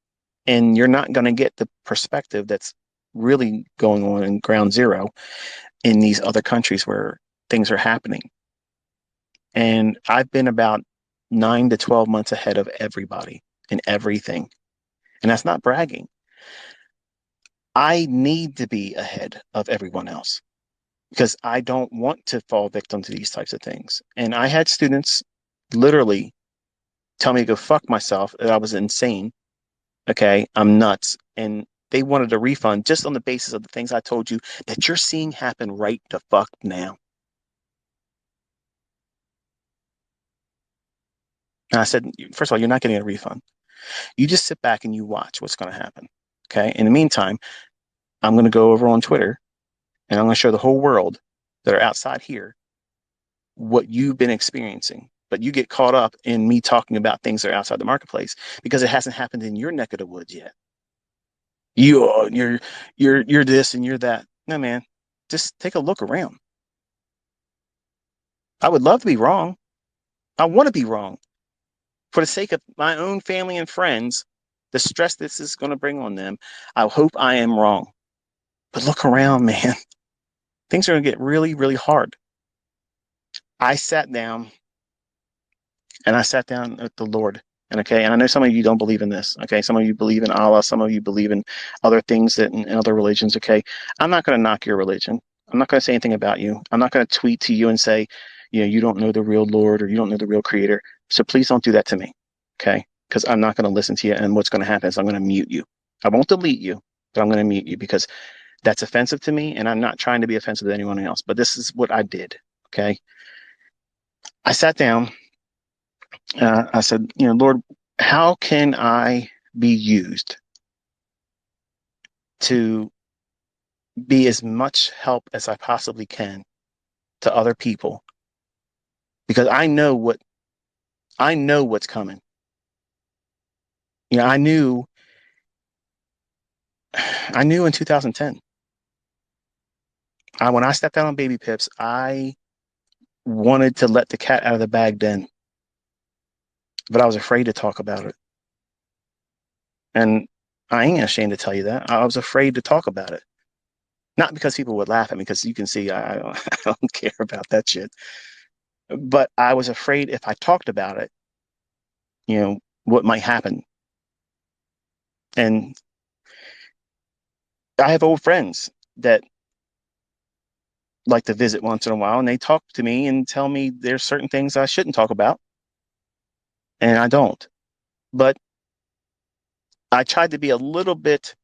and you're not going to get the perspective that's really going on in ground zero in these other countries where things are happening. And I've been about 9 to 12 months ahead of everybody in everything. And that's not bragging. I need to be ahead of everyone else because I don't want to fall victim to these types of things. And I had students literally tell me to go fuck myself, that I was insane. Okay, I'm nuts. And they wanted a refund just on the basis of the things I told you that you're seeing happen right the fuck now. And I said, first of all, you're not getting a refund. You just sit back and you watch what's going to happen. Okay. In the meantime, I'm going to go over on Twitter and I'm going to show the whole world that are outside here what you've been experiencing. But you get caught up in me talking about things that are outside the marketplace because it hasn't happened in your neck of the woods yet. You're this and you're that. No, man, just take a look around. I would love to be wrong. I want to be wrong for the sake of my own family and friends. The stress this is going to bring on them. I hope I am wrong. But look around, man. Things are going to get really, really hard. I sat down and I sat down with the Lord. And okay, and I know some of you don't believe in this. Okay, some of you believe in Allah, some of you believe in other things that in other religions. Okay, I'm not going to knock your religion. I'm not going to say anything about you. I'm not going to tweet to you and say, you don't know the real Lord or you don't know the real Creator. So please don't do that to me. Okay, because I'm not going to listen to you. And what's going to happen is I'm going to mute you. I won't delete you, but I'm going to mute you because that's offensive to me, and I'm not trying to be offensive to anyone else. But this is what I did. Okay, I sat down. I said, Lord, how can I be used to be as much help as I possibly can to other people? Because I know what's coming. I knew in 2010. When I stepped out on baby pips, I wanted to let the cat out of the bag then, but I was afraid to talk about it. And I ain't ashamed to tell you that. I was afraid to talk about it. Not because people would laugh at me, because you can see I don't, I don't care about that shit. But I was afraid if I talked about it, what might happen. And I have old friends that like to visit once in a while, and they talk to me and tell me there's certain things I shouldn't talk about, and I don't. But I tried to be a little bit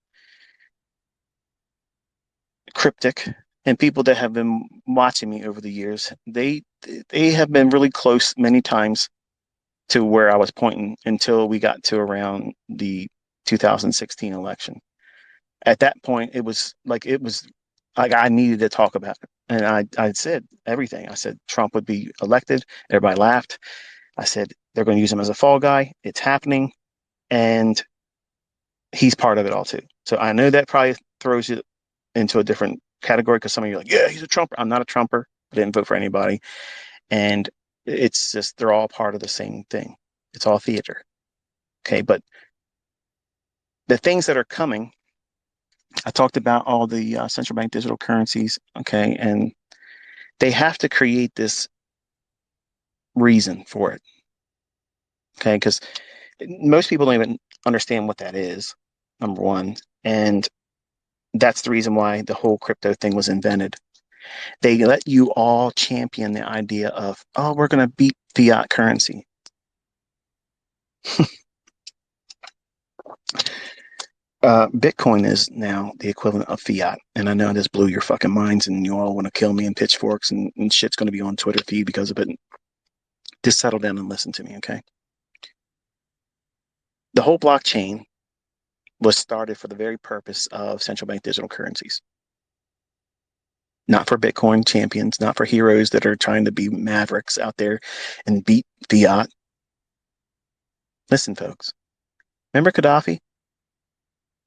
cryptic, and people that have been watching me over the years, they have been really close many times to where I was pointing until we got to around the 2016 election. At that point, it was like I needed to talk about it. And I said everything. I said Trump would be elected. Everybody laughed. I said they're going to use him as a fall guy. It's happening. And he's part of it all too. So I know that probably throws you into a different category because some of you are like, yeah, he's a Trumper. I'm not a Trumper. I didn't vote for anybody. And it's just, they're all part of the same thing. It's all theater. Okay. But the things that are coming, I talked about all the central bank digital currencies. Okay. And they have to create this reason for it. Okay, because most people don't even understand what that is, number one. And that's the reason why the whole crypto thing was invented. They let you all champion the idea of, oh, we're going to beat fiat currency. Bitcoin is now the equivalent of fiat. And I know this blew your fucking minds and you all want to kill me and pitchforks and shit's going to be on Twitter feed because of it. Just settle down and listen to me, okay? The whole blockchain was started for the very purpose of central bank digital currencies. Not for Bitcoin champions, not for heroes that are trying to be mavericks out there and beat fiat. Listen, folks. Remember Gaddafi?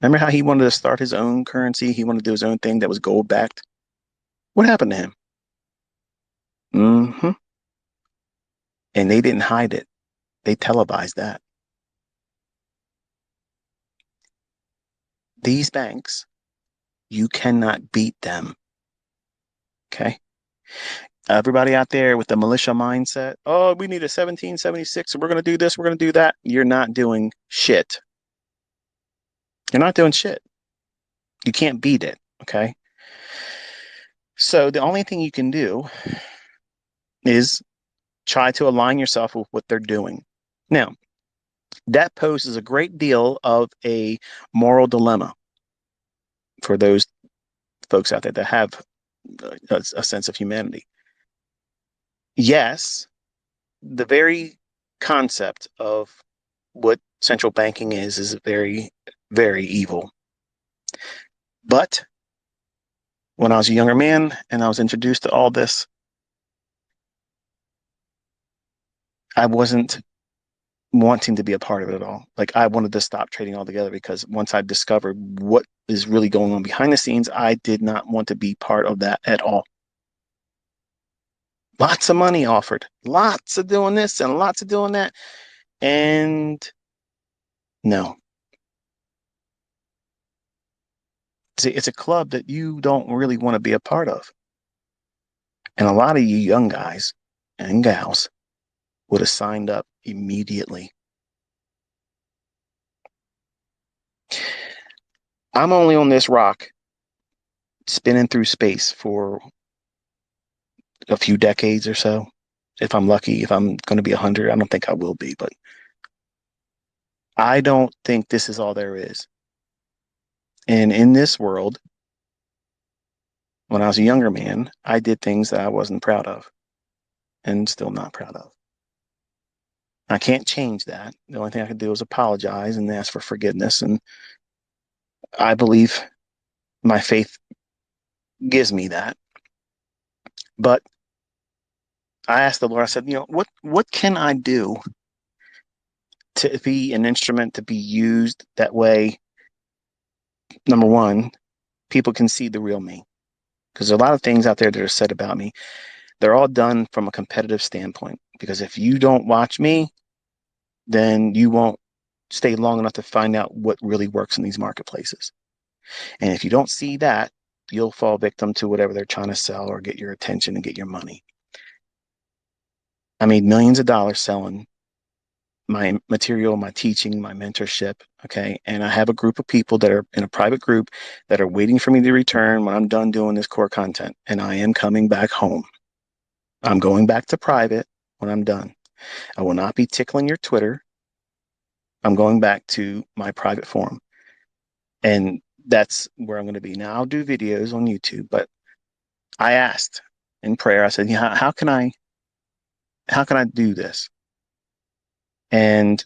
Remember how he wanted to start his own currency? He wanted to do his own thing that was gold backed. What happened to him? Mm-hmm. And they didn't hide it. They televised that. These banks, you cannot beat them. Okay. Everybody out there with the militia mindset, oh, we need a 1776, so we're going to do this, we're going to do that. You're not doing shit. You're not doing shit. You can't beat it. Okay. So the only thing you can do is try to align yourself with what they're doing. Now, that poses a great deal of a moral dilemma for those folks out there that have a sense of humanity. Yes, the very concept of what central banking is very, very evil. But when I was a younger man and I was introduced to all this, I wasn't wanting to be a part of it at all. Like I wanted to stop trading altogether because once I discovered what is really going on behind the scenes, I did not want to be part of that at all. Lots of money offered, lots of doing this and lots of doing that. And no, it's a club that you don't really want to be a part of. And a lot of you young guys and gals would have signed up immediately. I'm only on this rock spinning through space for a few decades or so. If I'm lucky, if I'm going to be 100, I don't think I will be, but I don't think this is all there is. And in this world, when I was a younger man, I did things that I wasn't proud of and still not proud of. I can't change that. The only thing I can do is apologize and ask for forgiveness. And I believe my faith gives me that. But I asked the Lord, I said, what can I do to be an instrument to be used that way? Number one, people can see the real me. Because there are a lot of things out there that are said about me. They're all done from a competitive standpoint. Because if you don't watch me, then you won't stay long enough to find out what really works in these marketplaces. And if you don't see that, you'll fall victim to whatever they're trying to sell or get your attention and get your money. I made millions of dollars selling my material, my teaching, my mentorship. Okay. And I have a group of people that are in a private group that are waiting for me to return when I'm done doing this core content. And I am coming back home. I'm going back to private when I'm done. I will not be tickling your Twitter. I'm going back to my private forum. And that's where I'm going to be. Now I'll do videos on YouTube, but I asked in prayer, I said, how can I do this? And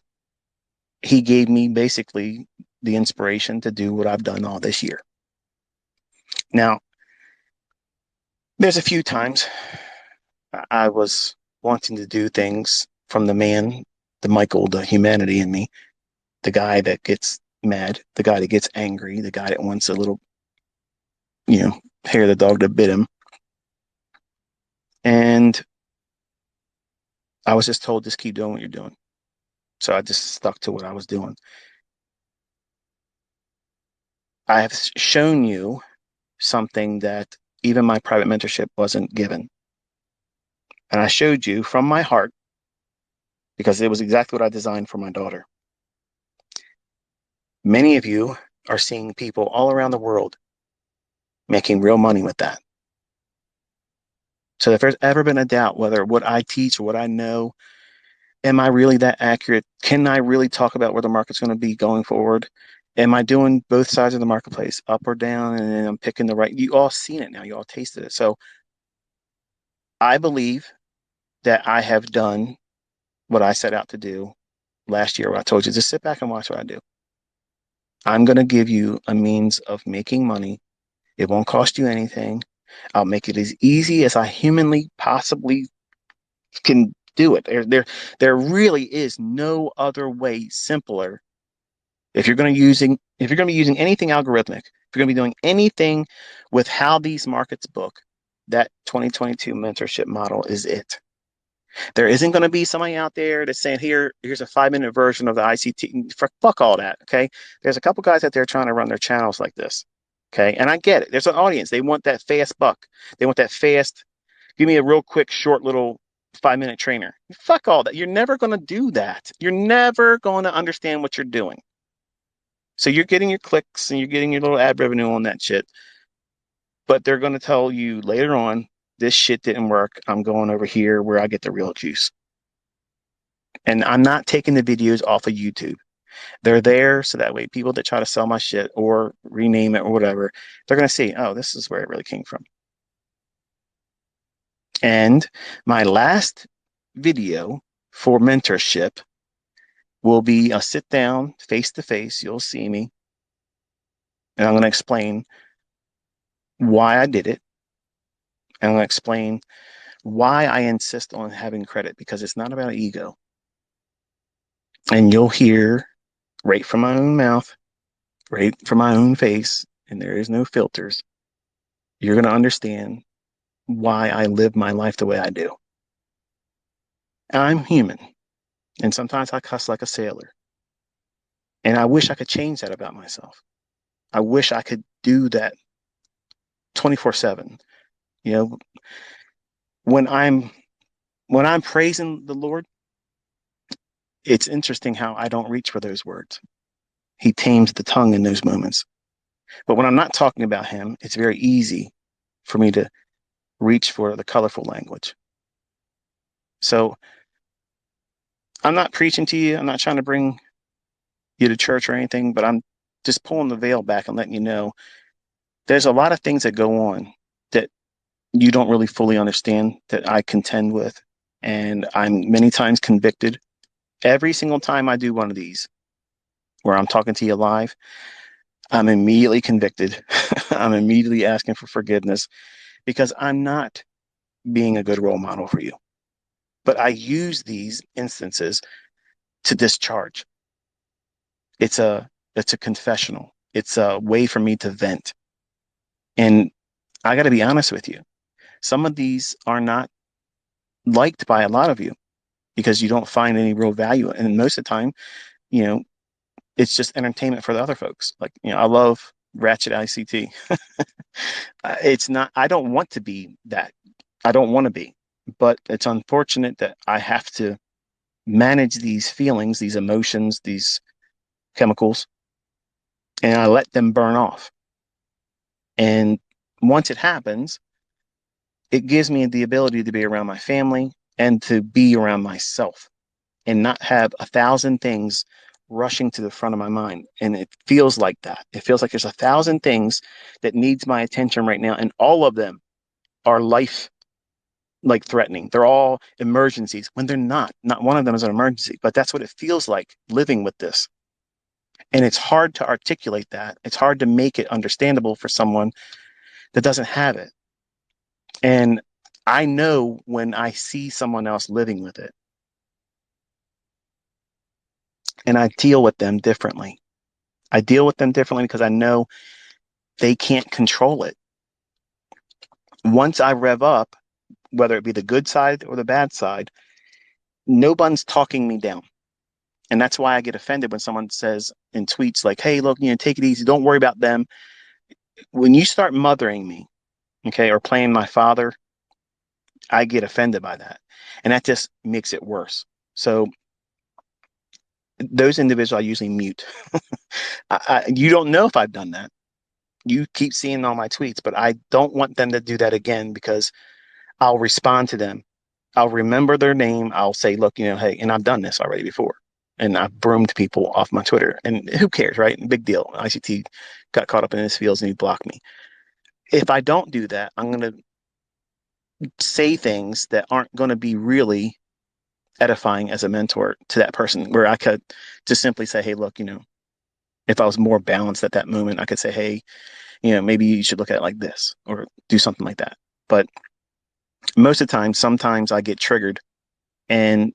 he gave me basically the inspiration to do what I've done all this year. Now, there's a few times I was wanting to do things from the man, the Michael, the humanity in me, the guy that gets mad, the guy that gets angry, the guy that wants a little, hair of the dog to bit him. And I was just told, just keep doing what you're doing. So I just stuck to what I was doing. I have shown you something that even my private mentorship wasn't given. And I showed you from my heart because it was exactly what I designed for my daughter. Many of you are seeing people all around the world making real money with that. So if there's ever been a doubt whether what I teach or what I know, am I really that accurate? Can I really talk about where the market's going to be going forward? Am I doing both sides of the marketplace, up or down? And then I'm picking the right. You all seen it now. You all tasted it. So I believe that I have done what I set out to do last year. Where I told you, just sit back and watch what I do. I'm going to give you a means of making money. It won't cost you anything. I'll make it as easy as I humanly possibly can do it. There really is no other way simpler. If you're going to be using anything algorithmic, if you're going to be doing anything with how these markets book, that 2022 mentorship model is it. There isn't going to be somebody out there that's saying, here's a 5-minute version of the ICT. Fuck all that. Okay. There's a couple guys out there trying to run their channels like this. Okay. And I get it. There's an audience. They want that fast buck. They want that fast, give me a real quick, short little 5-minute trainer. Fuck all that. You're never going to do that. You're never going to understand what you're doing. So you're getting your clicks and you're getting your little ad revenue on that shit. But they're going to tell you later on, this shit didn't work. I'm going over here where I get the real juice. And I'm not taking the videos off of YouTube. They're there so that way people that try to sell my shit or rename it or whatever, they're going to see, oh, this is where it really came from. And my last video for mentorship will be a sit down face to face. You'll see me. And I'm going to explain why I did it. And I'm going to explain why I insist on having credit, because it's not about ego. And you'll hear right from my own mouth, right from my own face, and there is no filters. You're going to understand why I live my life the way I do. I'm human, and sometimes I cuss like a sailor. And I wish I could change that about myself. I wish I could do that 24/7. You know, when I'm praising the Lord, it's interesting how I don't reach for those words. He tames the tongue in those moments. But when I'm not talking about him, it's very easy for me to reach for the colorful language. So I'm not preaching to you. I'm not trying to bring you to church or anything, but I'm just pulling the veil back and letting you know there's a lot of things that go on that you don't really fully understand that I contend with. And I'm many times convicted. Every single time I do one of these where I'm talking to you live, I'm immediately convicted. I'm immediately asking for forgiveness because I'm not being a good role model for you. But I use these instances to discharge. It's a confessional. It's a way for me to vent. And I got to be honest with you. Some of these are not liked by a lot of you because you don't find any real value. And most of the time, you know, it's just entertainment for the other folks. Like, I love Ratchet ICT. It's not, I don't want to be that. I don't want to be, but it's unfortunate that I have to manage these feelings, these emotions, these chemicals, and I let them burn off. And once it happens, it gives me the ability to be around my family and to be around myself and not have 1,000 things rushing to the front of my mind. And it feels like that. It feels like there's 1,000 things that needs my attention right now. And all of them are life like threatening. They're all emergencies when they're not. Not one of them is an emergency, but that's what it feels like living with this. And it's hard to articulate that. It's hard to make it understandable for someone that doesn't have it. And I know when I see someone else living with it, and I deal with them differently. I deal with them differently because I know they can't control it. Once I rev up, whether it be the good side or the bad side, no one's talking me down. And that's why I get offended when someone says in tweets like, hey, look, take it easy. Don't worry about them. When you start mothering me, okay, or playing my father, I get offended by that. And that just makes it worse. So those individuals I usually mute. You don't know if I've done that. You keep seeing all my tweets, but I don't want them to do that again because I'll respond to them. I'll remember their name. I'll say, look, hey, and I've done this already before. And I've broomed people off my Twitter. And who cares, right? Big deal. ICT got caught up in his fields and he blocked me. If I don't do that, I'm going to say things that aren't going to be really edifying as a mentor to that person, where I could just simply say, hey, look, if I was more balanced at that moment, I could say, hey, maybe you should look at it like this or do something like that. But most of the time, sometimes I get triggered, and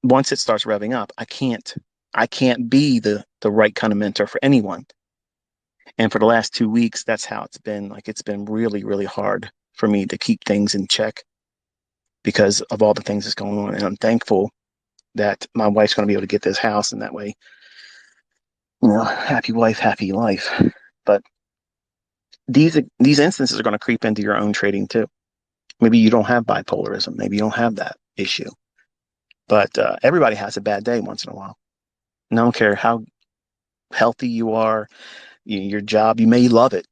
once it starts revving up, I can't be the right kind of mentor for anyone. And for the last 2 weeks, that's how it's been. Like, it's been really, really hard for me to keep things in check because of all the things that's going on. And I'm thankful that my wife's going to be able to get this house, and that way, happy wife, happy life. But these instances are going to creep into your own trading too. Maybe you don't have bipolarism. Maybe you don't have that issue. But everybody has a bad day once in a while. And I don't care how healthy you are, your job, you may love it.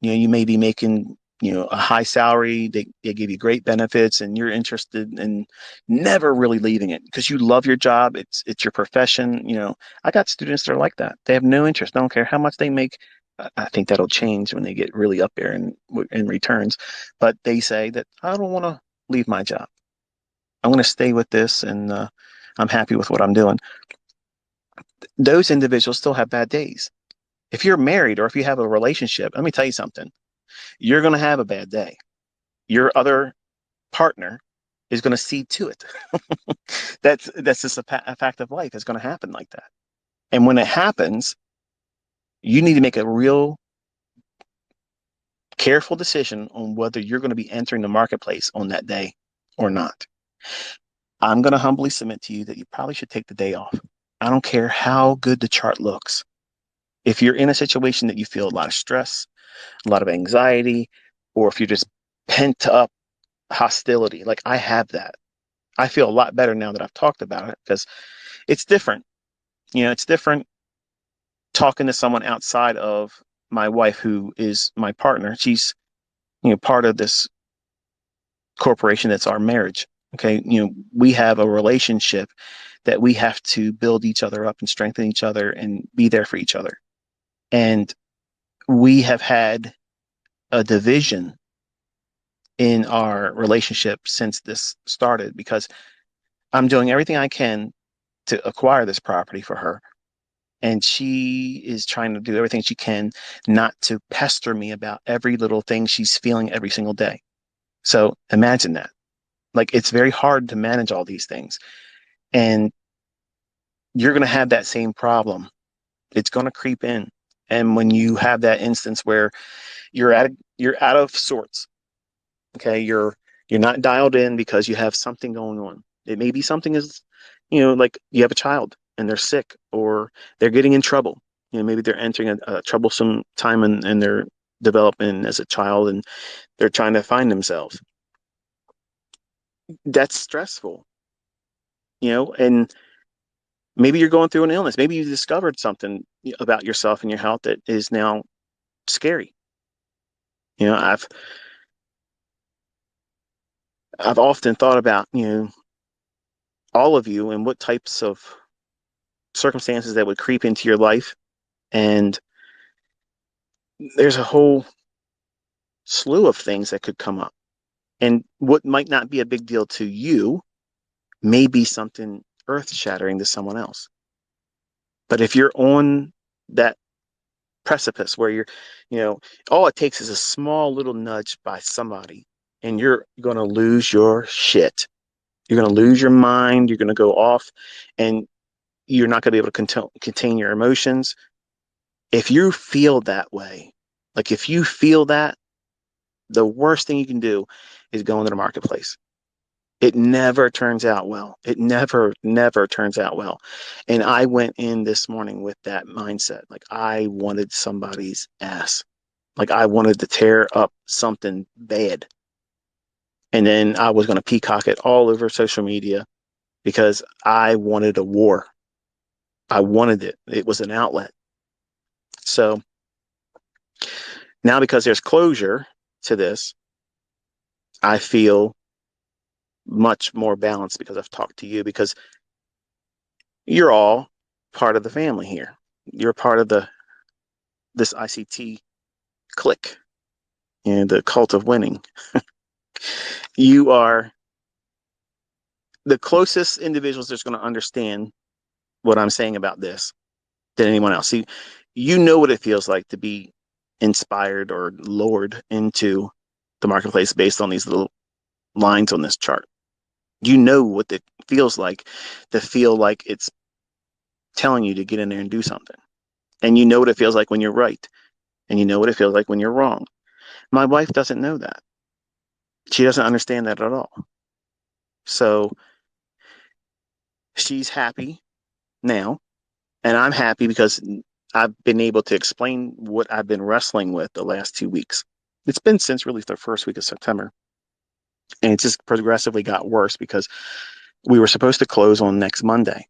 You may be making, a high salary. They give you great benefits, and you're interested in never really leaving it because you love your job. It's your profession. I got students that are like that. They have no interest. I don't care how much they make. I think that'll change when they get really up there in returns. But they say that I don't want to leave my job. I'm going to stay with this, and I'm happy with what I'm doing. Those individuals still have bad days. If you're married or if you have a relationship, let me tell you something. You're going to have a bad day. Your other partner is going to see to it. That's just a fact of life. It's going to happen like that. And when it happens, you need to make a real careful decision on whether you're going to be entering the marketplace on that day or not. I'm going to humbly submit to you that you probably should take the day off. I don't care how good the chart looks. If you're in a situation that you feel a lot of stress, a lot of anxiety, or if you're just pent up hostility, like I have that, I feel a lot better now that I've talked about it because it's different. It's different talking to someone outside of my wife, who is my partner. She's, part of this corporation that's our marriage. Okay. We have a relationship that we have to build each other up and strengthen each other and be there for each other. And we have had a division in our relationship since this started because I'm doing everything I can to acquire this property for her. And she is trying to do everything she can not to pester me about every little thing she's feeling every single day. So imagine that. Like, it's very hard to manage all these things. And you're going to have that same problem. It's going to creep in. And when you have that instance where you're out of sorts, okay, you're not dialed in because you have something going on. It may be something as, like you have a child and they're sick or they're getting in trouble. Maybe they're entering a troublesome time in their development as a child, and they're trying to find themselves. That's stressful, and maybe you're going through an illness. Maybe you discovered something about yourself and your health that is now scary. I've often thought about, all of you and what types of circumstances that would creep into your life. And there's a whole slew of things that could come up. And what might not be a big deal to you may be something earth shattering to someone else. But if you're on that precipice where all it takes is a small little nudge by somebody, and you're going to lose your shit. You're going to lose your mind. You're going to go off, and you're not going to be able to contain your emotions. If you feel that way, like if you feel that, the worst thing you can do is go into the marketplace. It never turns out well. It never, never turns out well. And I went in this morning with that mindset. Like, I wanted somebody's ass. Like, I wanted to tear up something bad. And then I was going to peacock it all over social media because I wanted a war. I wanted it. It was an outlet. So now, because there's closure to this, I feel much more balanced because I've talked to you, because you're all part of the family here. You're part of this ICT clique and the cult of winning. You are the closest individuals that's going to understand what I'm saying about this than anyone else. See, you know what it feels like to be inspired or lured into the marketplace based on these little lines on this chart. You know what it feels like to feel like it's telling you to get in there and do something. And you know what it feels like when you're right. And you know what it feels like when you're wrong. My wife doesn't know that. She doesn't understand that at all. So she's happy now. And I'm happy because I've been able to explain what I've been wrestling with the last 2 weeks. It's been since really the first week of September. And it just progressively got worse because we were supposed to close on next Monday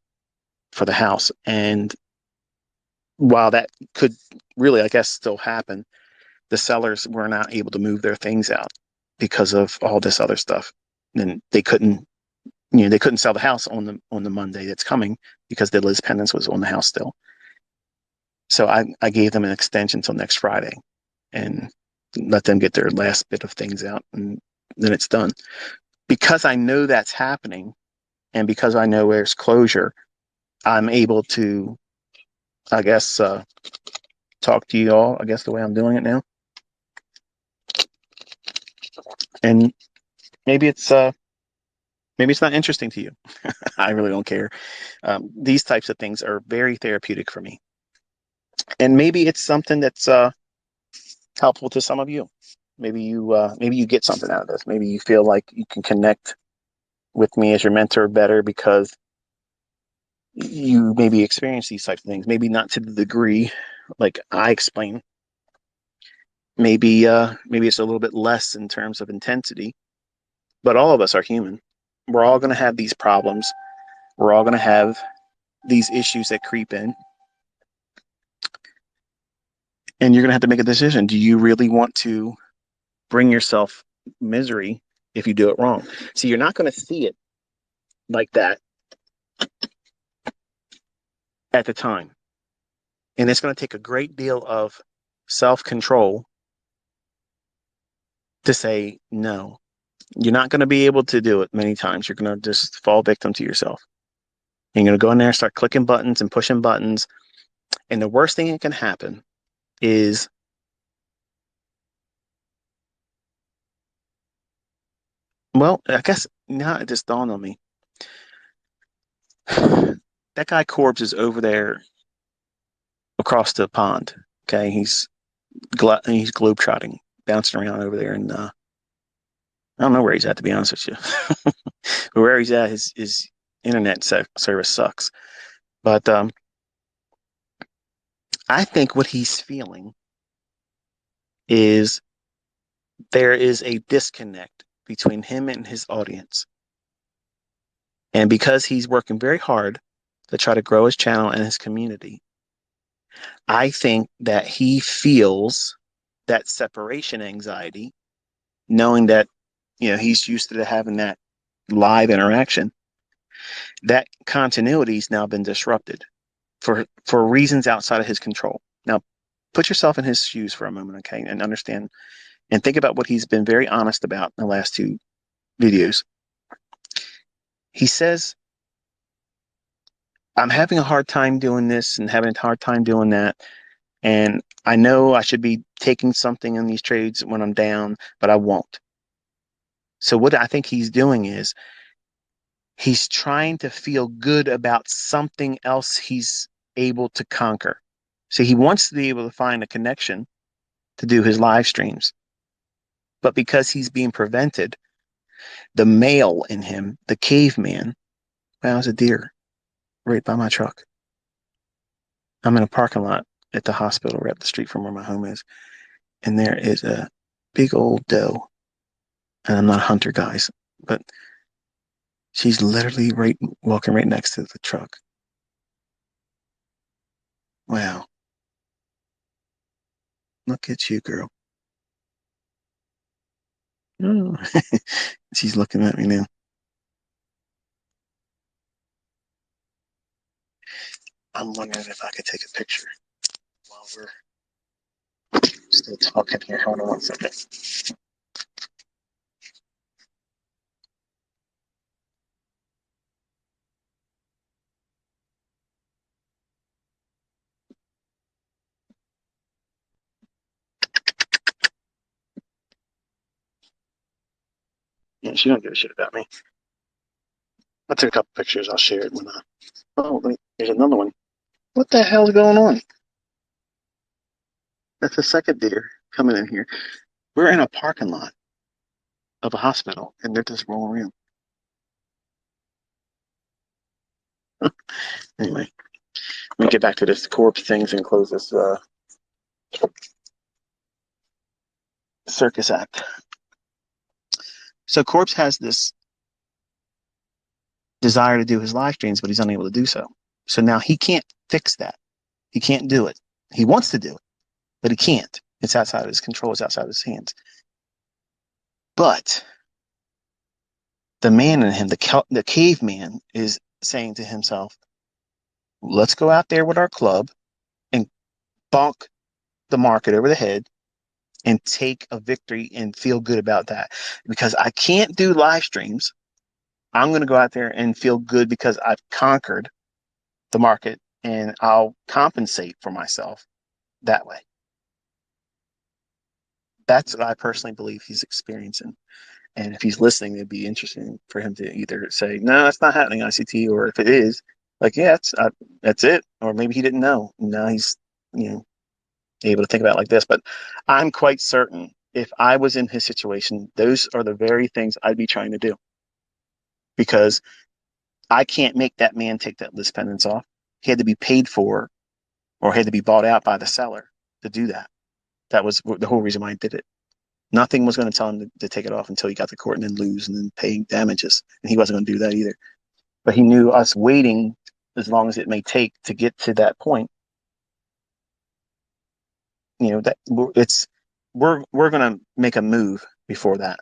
for the house. And while that could really, I guess, still happen, the sellers were not able to move their things out because of all this other stuff. And they couldn't sell the house on the Monday that's coming because the Liz Pendants was on the house still. So I gave them an extension until next Friday and let them get their last bit of things out, and then it's done. Because I know that's happening, and because I know there's closure, I'm able to, I guess, talk to you all, I guess, the way I'm doing it now. And maybe it's not interesting to you. I really don't care. These types of things are very therapeutic for me. And maybe it's something that's helpful to some of you. Maybe you get something out of this. Maybe you feel like you can connect with me as your mentor better because you maybe experience these types of things. Maybe not to the degree like I explain. Maybe it's a little bit less in terms of intensity, but all of us are human. We're all going to have these problems. We're all going to have these issues that creep in. And you're going to have to make a decision. Do you really want to bring yourself misery if you do it wrong? See, you're not going to see it like that at the time. And it's going to take a great deal of self-control to say no. You're not going to be able to do it many times. You're going to just fall victim to yourself. You're going to go in there and start clicking buttons and pushing buttons. And the worst thing that can happen is I guess now it just dawned on me. That guy Corbs is over there across the pond. Okay, he's globetrotting, bouncing around over there, and I don't know where he's at, to be honest with you. But where he's at, his internet service sucks. But I think what he's feeling is there is a disconnect between him and his audience. And because he's working very hard to try to grow his channel and his community, I think that he feels that separation anxiety, knowing that, he's used to having that live interaction. That continuity's now been disrupted for reasons outside of his control. Now, put yourself in his shoes for a moment, okay, and understand and think about what he's been very honest about in the last two videos. He says, I'm having a hard time doing this and having a hard time doing that. And I know I should be taking something in these trades when I'm down, but I won't. So what I think he's doing is he's trying to feel good about something else he's able to conquer. So he wants to be able to find a connection to do his live streams. But because he's being prevented, the male in him, the caveman, wow, it's a deer right by my truck. I'm in a parking lot at the hospital right up the street from where my home is. And there is a big old doe. And I'm not a hunter, guys, but she's literally walking right next to the truck. Wow. Look at you, girl. Oh. She's looking at me now. I'm wondering if I could take a picture while we're still talking here. Hold on one second. Yeah, she don't give a shit about me. I took a couple pictures. I'll share it when I. Oh, wait, there's another one. What the hell's going on? That's the second deer coming in here. We're in a parking lot of a hospital, and they're just rolling around. Anyway, let me get back to this corpse things and close this circus act. So Corpse has this desire to do his live streams, but he's unable to do so. So now he can't fix that. He can't do it. He wants to do it, but he can't. It's outside of his control. It's outside of his hands. But the man in him, the caveman, is saying to himself, let's go out there with our club and bonk the market over the head and take a victory and feel good about that. Because I can't do live streams. I'm going to go out there and feel good because I've conquered the market and I'll compensate for myself that way. That's what I personally believe he's experiencing. And if he's listening, it'd be interesting for him to either say, no, that's not happening, ICT, or if it is, like, yeah, that's it. Or maybe he didn't know. Now he's, you know, able to think about it like this. But I'm quite certain if I was in his situation, those are the very things I'd be trying to do because I can't make that man take that list pendants off. He had to be paid for or had to be bought out by the seller to do that. That was the whole reason why I did it. Nothing was going to tell him to take it off until he got to court and then lose and then pay damages. And he wasn't going to do that either. But he knew us waiting as long as it may take to get to that point. You know, that we're going to make a move before that.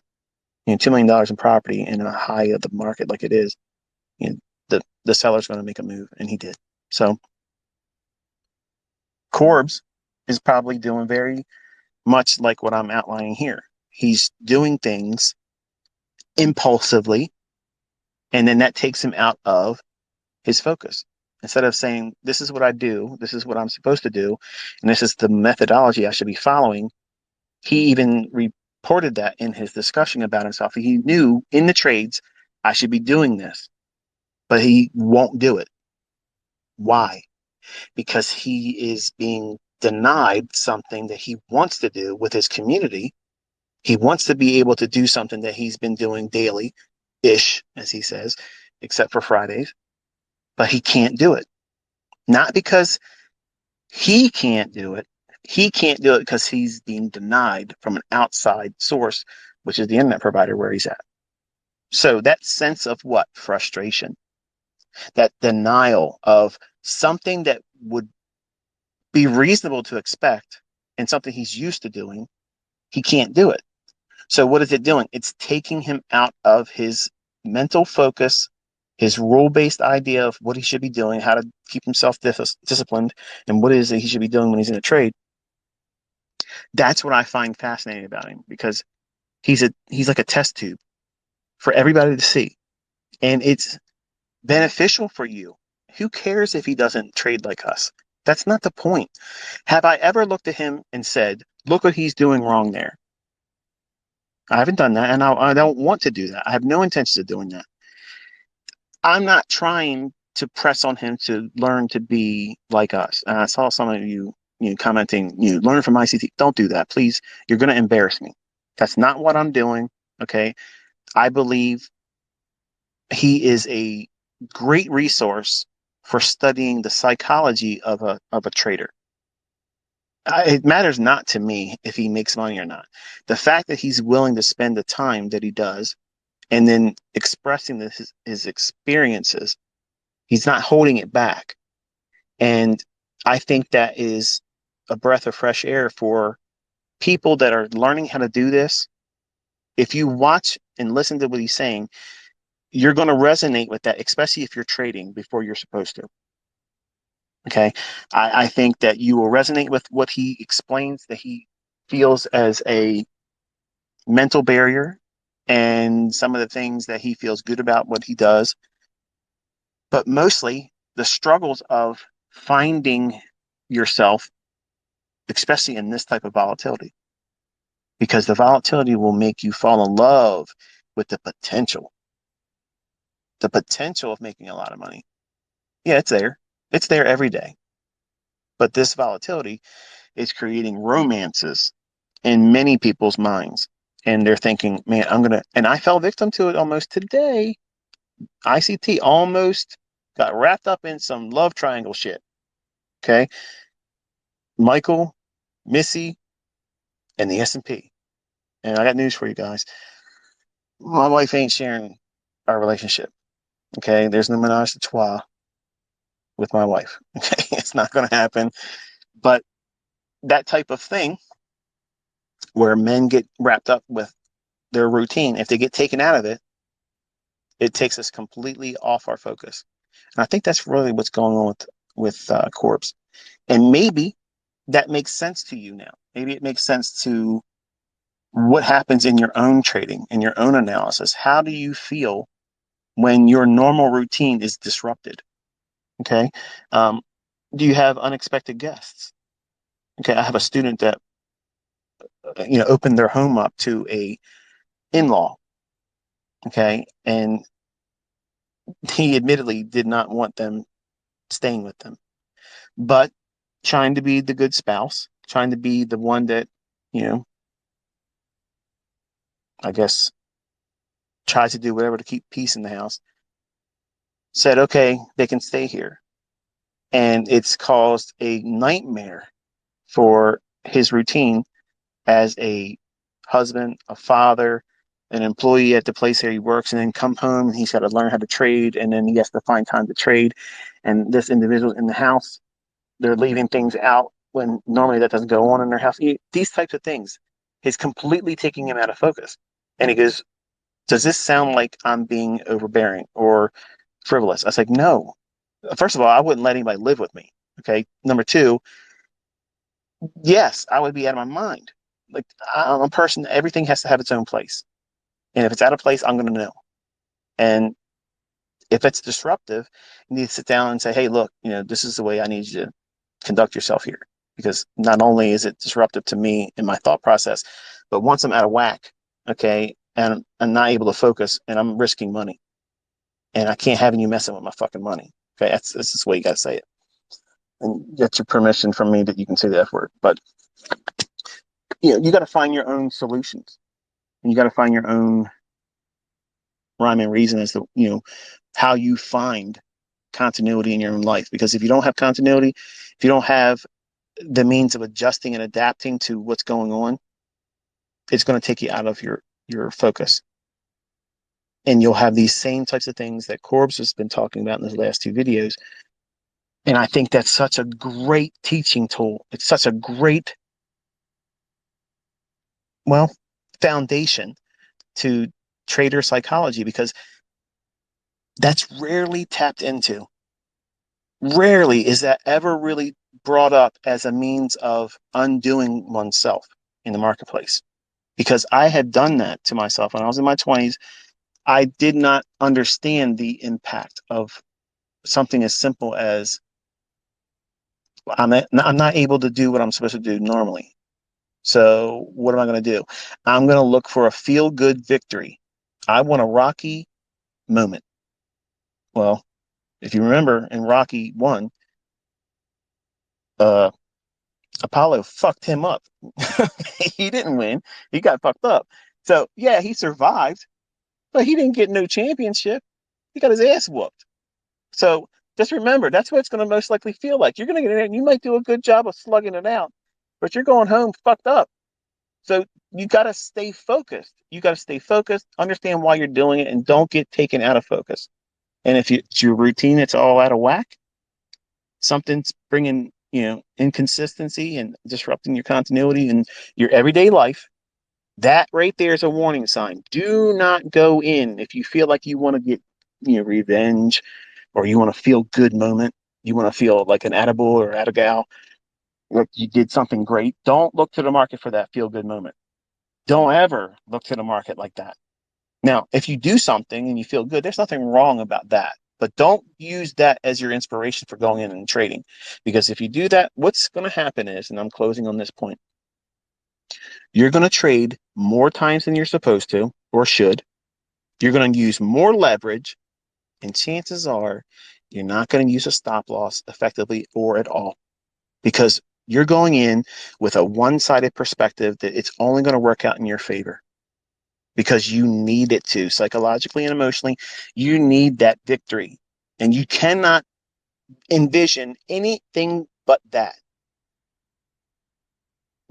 You know, $2 million in property in a high of the market like it is. You know, the seller's going to make a move, and he did. So Corbs is probably doing very much like what I'm outlining here. He's doing things impulsively, and then that takes him out of his focus. Instead of saying, this is what I do, this is what I'm supposed to do, and this is the methodology I should be following, he even reported that in his discussion about himself. He knew in the trades, I should be doing this, but he won't do it. Why? Because he is being denied something that he wants to do with his community. He wants to be able to do something that he's been doing daily ish, as he says, except for Fridays, but he can't do it. Not because he can't do it. He can't do it because he's being denied from an outside source, which is the internet provider where he's at. So that sense of what? Frustration, that denial of something that would be reasonable to expect and something he's used to doing, he can't do it. So what is it doing? It's taking him out of his mental focus, his rule-based idea of what he should be doing, how to keep himself disciplined, and what it is that he should be doing when he's in a trade. That's what I find fascinating about him because he's like a test tube for everybody to see. And it's beneficial for you. Who cares if he doesn't trade like us? That's not the point. Have I ever looked at him and said, look what he's doing wrong there? I haven't done that, and I don't want to do that. I have no intentions of doing that. I'm not trying to press on him to learn to be like us. And I saw some of you commenting, learn from ICT. Don't do that, please. You're going to embarrass me. That's not what I'm doing. Okay. I believe he is a great resource for studying the psychology of a trader. It matters not to me if he makes money or not. The fact that he's willing to spend the time that he does and then expressing his experiences, he's not holding it back. And I think that is a breath of fresh air for people that are learning how to do this. If you watch and listen to what he's saying, you're going to resonate with that, especially if you're trading before you're supposed to. Okay. I think that you will resonate with what he explains that he feels as a mental barrier and some of the things that he feels good about what he does, but mostly the struggles of finding yourself, especially in this type of volatility, because the volatility will make you fall in love with the potential of making a lot of money. Yeah, it's there. It's there every day. But this volatility is creating romances in many people's minds. And they're thinking, man, and I fell victim to it almost today. ICT almost got wrapped up in some love triangle shit. Okay. Michael, Missy, and the S&P. And I got news for you guys. My wife ain't sharing our relationship. Okay. There's no menage a trois with my wife. Okay. It's not going to happen. But that type of thing where men get wrapped up with their routine, if they get taken out of it, it takes us completely off our focus. And I think that's really what's going on with Corpse. And maybe that makes sense to you now. Maybe it makes sense to what happens in your own trading, in your own analysis. How do you feel when your normal routine is disrupted? Okay. Um, do you have unexpected guests? Okay. I have a student that, opened their home up to a in-law. Okay. And he admittedly did not want them staying with them, but trying to be the good spouse, trying to be the one that, you know, I guess tries to do whatever to keep peace in the house, said, okay, they can stay here. And it's caused a nightmare for his routine as a husband, a father, an employee at the place where he works, and then come home and he's got to learn how to trade, and then he has to find time to trade. And this individual in the house, they're leaving things out when normally that doesn't go on in their house. These types of things is completely taking him out of focus. And he goes, does this sound like I'm being overbearing or frivolous? I was like, no. First of all, I wouldn't let anybody live with me. Okay. Number two, yes, I would be out of my mind. Like I'm a person, everything has to have its own place. And if it's out of place, I'm going to know. And if it's disruptive, you need to sit down and say, hey, look, this is the way I need you to conduct yourself here. Because not only is it disruptive to me in my thought process, but once I'm out of whack, okay, and I'm not able to focus and I'm risking money and I can't have you messing with my fucking money. Okay, that's the way you got to say it. And get your permission from me that you can say the F word. But, you got to find your own solutions. And you got to find your own rhyme and reason as to, how you find continuity in your own life. Because if you don't have continuity, if you don't have the means of adjusting and adapting to what's going on, it's going to take you out of your focus. And you'll have these same types of things that Corbs has been talking about in his last two videos. And I think that's such a great teaching tool. It's such a great, well, foundation to trader psychology because that's rarely tapped into. Rarely is that ever really brought up as a means of undoing oneself in the marketplace. Because I had done that to myself when I was in my 20s. I did not understand the impact of something as simple as I'm not able to do what I'm supposed to do normally. So what am I going to do? I'm going to look for a feel good victory. I want a Rocky moment. Well, if you remember in Rocky 1, uh, Apollo fucked him up. He didn't win. He got fucked up. So yeah, he survived, but he didn't get no championship. He got his ass whooped. So just remember, that's what it's going to most likely feel like. You're going to get in and you might do a good job of slugging it out, but you're going home fucked up. So you got to stay focused. You got to stay focused, understand why you're doing it, and don't get taken out of focus. And if it's your routine, it's all out of whack, something's bringing inconsistency and disrupting your continuity in your everyday life, that right there is a warning sign. Do not go in if you feel like you want to get, revenge, or you want to feel good moment. You want to feel like an attaboy or attagal, like you did something great. Don't look to the market for that feel good moment. Don't ever look to the market like that. Now, if you do something and you feel good, there's nothing wrong about that. But don't use that as your inspiration for going in and trading. Because if you do that, what's going to happen is, and I'm closing on this point, you're going to trade more times than you're supposed to or should. You're going to use more leverage, and chances are you're not going to use a stop loss effectively or at all, because you're going in with a one-sided perspective that it's only going to work out in your favor, because you need it to, psychologically and emotionally. You need that victory, and you cannot envision anything but that.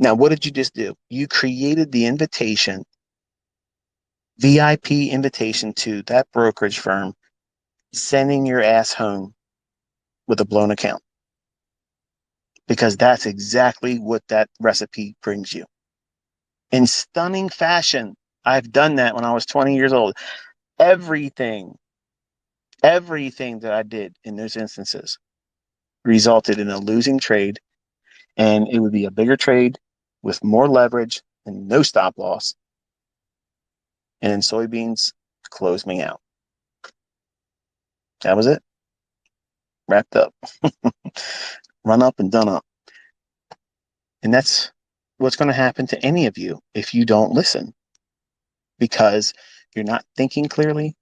Now, what did you just do? You created the invitation, VIP invitation, to that brokerage firm, sending your ass home with a blown account, because that's exactly what that recipe brings you in stunning fashion. I've done that when I was 20 years old. Everything, everything that I did in those instances resulted in a losing trade, and it would be a bigger trade with more leverage and no stop loss. And in soybeans, closed me out. That was it. Wrapped up. Run up and done up. And that's what's going to happen to any of you if you don't listen, because you're not thinking clearly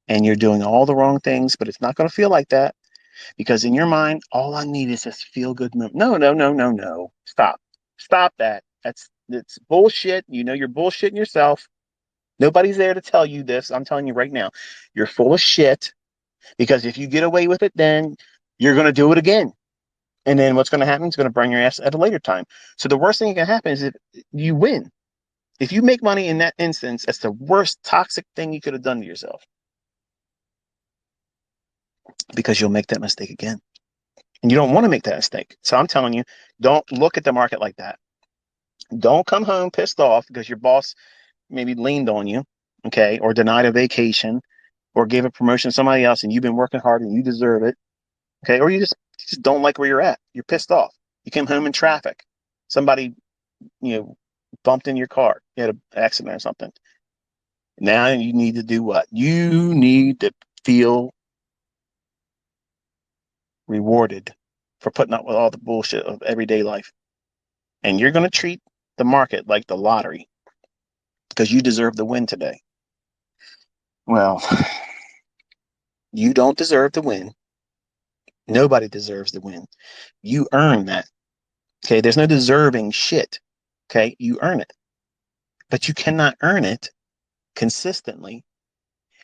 and you're doing all the wrong things. But it's not going to feel like that, because in your mind, all I need is this feel good moment. No, no, no, no, no. Stop that. It's bullshit. You're bullshitting yourself. Nobody's there to tell you this. I'm telling you right now, you're full of shit, because if you get away with it, then you're going to do it again. And then what's going to happen? It's going to burn your ass at a later time. So the worst thing that can happen is if you win. If you make money in that instance, that's the worst toxic thing you could have done to yourself, because you'll make that mistake again. And you don't want to make that mistake. So I'm telling you, don't look at the market like that. Don't come home pissed off because your boss maybe leaned on you, okay, or denied a vacation, or gave a promotion to somebody else, and you've been working hard and you deserve it, okay, or you just don't like where you're at. You're pissed off. You came home in traffic. Somebody, bumped in your car. You had an accident or something. Now you need to do what? You need to feel rewarded for putting up with all the bullshit of everyday life. And you're going to treat the market like the lottery, because you deserve the win today. Well, you don't deserve the win. Nobody deserves the win. You earn that. Okay. There's no deserving shit. Okay. You earn it. But you cannot earn it consistently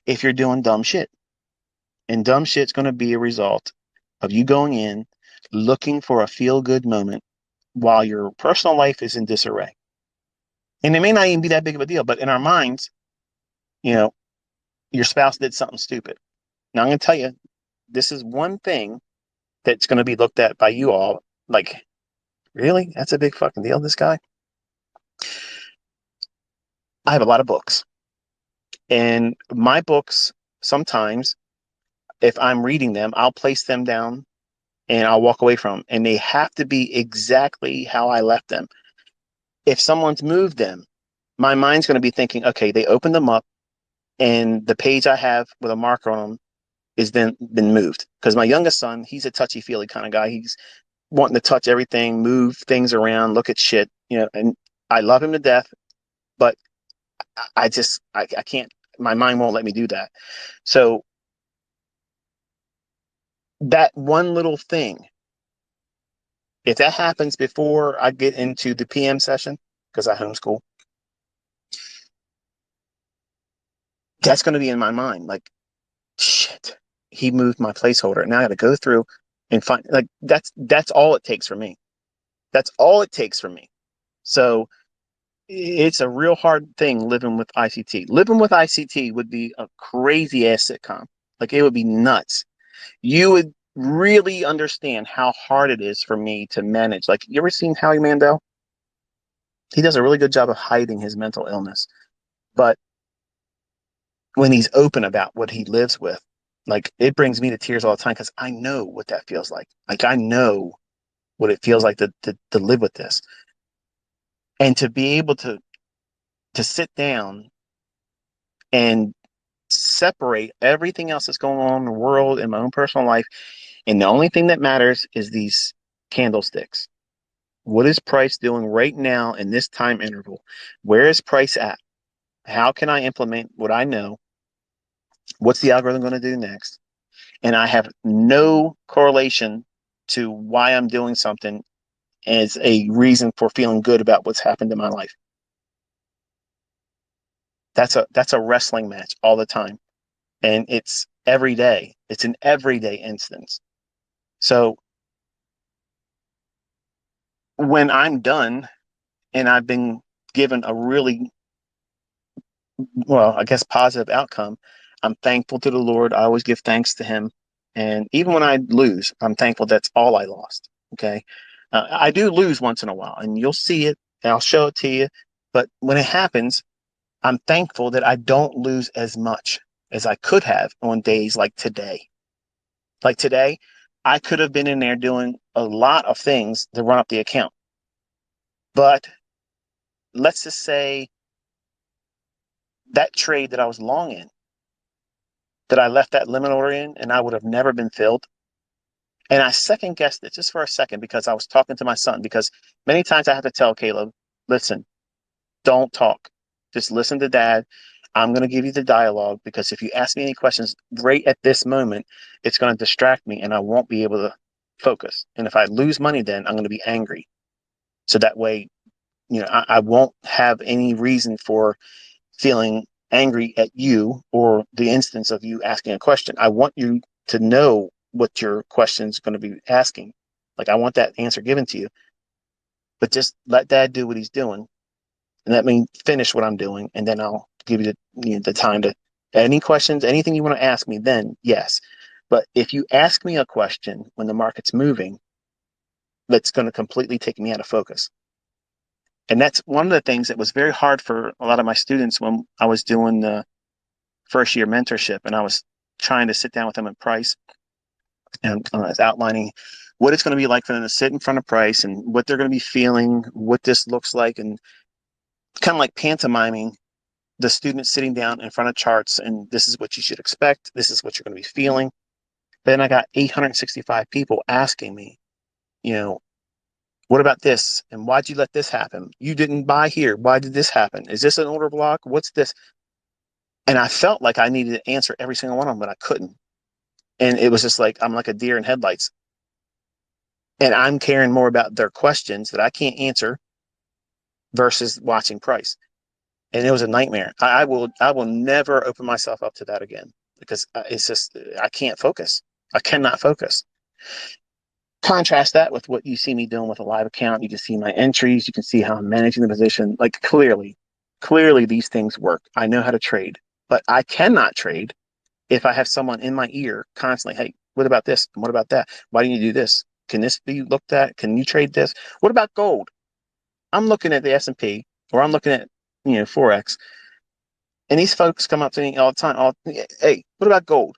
if you're doing dumb shit. And dumb shit's going to be a result of you going in looking for a feel good moment while your personal life is in disarray. And it may not even be that big of a deal, but in our minds, your spouse did something stupid. Now, I'm going to tell you, this is one thing that's going to be looked at by you all like, really? That's a big fucking deal, this guy? I have a lot of books. And my books, sometimes, if I'm reading them, I'll place them down and I'll walk away from them. And they have to be exactly how I left them. If someone's moved them, my mind's going to be thinking, okay, they opened them up and the page I have with a marker on them is then been moved. Because my youngest son, he's a touchy-feely kind of guy. He's wanting to touch everything, move things around, look at shit, and I love him to death, but I can't, my mind won't let me do that. So that one little thing, if that happens before I get into the PM session, because I homeschool, that's going to be in my mind. Like, shit, he moved my placeholder. Now I got to go through and find, like, that's all it takes for me. That's all it takes for me. So it's a real hard thing living with ICT. Living with ICT would be a crazy ass sitcom. Like, it would be nuts. You would really understand how hard it is for me to manage. Like, you ever seen Howie Mandel? He does a really good job of hiding his mental illness. But when he's open about what he lives with, like, it brings me to tears all the time because I know what that feels like. Like, I know what it feels like to live with this. And to be able to sit down and separate everything else that's going on in the world in my own personal life. And the only thing that matters is these candlesticks. What is price doing right now in this time interval? Where is price at? How can I implement what I know? What's the algorithm going to do next? And I have no correlation to why I'm doing something as a reason for feeling good about what's happened in my life. That's a wrestling match all the time. And it's every day. It's an everyday instance. So when I'm done and I've been given a really, well, I guess positive outcome, I'm thankful to the Lord. I always give thanks to Him. And even when I lose, I'm thankful that's all I lost. Okay. I do lose once in a while, and you'll see it, and I'll show it to you. But when it happens, I'm thankful that I don't lose as much as I could have on days like today. Like today, I could have been in there doing a lot of things to run up the account. But let's just say that trade that I was long in, that I left that limit order in, and I would have never been filled. And I second guessed it just for a second because I was talking to my son. Because many times I have to tell Caleb, listen, don't talk. Just listen to dad. I'm going to give you the dialogue because if you ask me any questions right at this moment, it's going to distract me and I won't be able to focus. And if I lose money, then I'm going to be angry. So that way, I won't have any reason for feeling angry at you or the instance of you asking a question. I want you to know what your question is going to be asking. Like, I want that answer given to you, but just let dad do what he's doing and let me finish what I'm doing. And then I'll give you the time to any questions, anything you want to ask me, then yes. But if you ask me a question when the market's moving, that's going to completely take me out of focus. And that's one of the things that was very hard for a lot of my students when I was doing the first year mentorship and I was trying to sit down with them at Price and I was outlining what it's going to be like for them to sit in front of Price and what they're going to be feeling, what this looks like, and kind of like pantomiming the student sitting down in front of charts and this is what you should expect. This is what you're going to be feeling. Then I got 865 people asking me, what about this? And why'd you let this happen? You didn't buy here. Why did this happen? Is this an order block? What's this? And I felt like I needed to answer every single one of them, but I couldn't. And it was just like, I'm like a deer in headlights. And I'm caring more about their questions that I can't answer versus watching price. And it was a nightmare. I will never open myself up to that again because it's just, I can't focus. I cannot focus. Contrast that with what you see me doing with a live account. You can see my entries. You can see how I'm managing the position. Like clearly these things work. I know how to trade, but I cannot trade if I have someone in my ear constantly, hey, what about this? And what about that? Why didn't you do this? Can this be looked at? Can you trade this? What about gold? I'm looking at the S&P or I'm looking at, Forex. And these folks come up to me all the time. Hey, what about gold?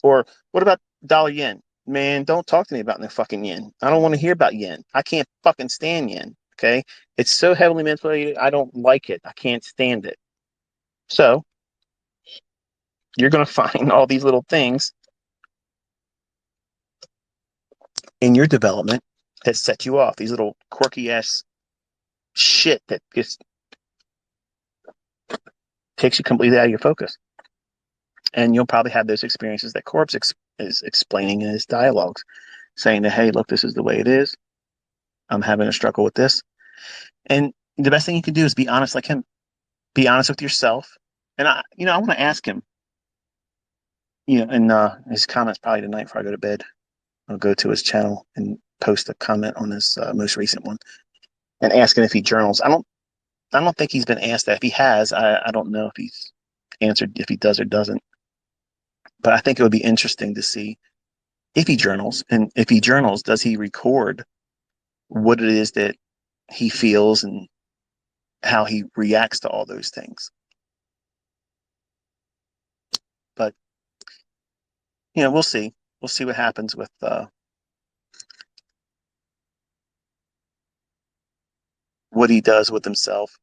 Or what about dollar yen? Man, don't talk to me about no fucking yen. I don't want to hear about yen. I can't fucking stand yen. Okay. It's so heavily manipulated. I don't like it. I can't stand it. So you're going to find all these little things in your development that set you off. These little quirky ass shit that just takes you completely out of your focus. And you'll probably have those experiences that Corb's is explaining in his dialogues, saying that, hey, look, this is the way it is. I'm having a struggle with this. And the best thing you can do is be honest like him. Be honest with yourself. And I want to ask him, in his comments probably tonight before I go to bed. I'll go to his channel and post a comment on this most recent one and ask him if he journals. I don't think he's been asked that. If he has, I don't know if he's answered if he does or doesn't. But I think it would be interesting to see if he journals, and if he journals, does he record what it is that he feels and how he reacts to all those things? But we'll see. We'll see what happens with what he does with himself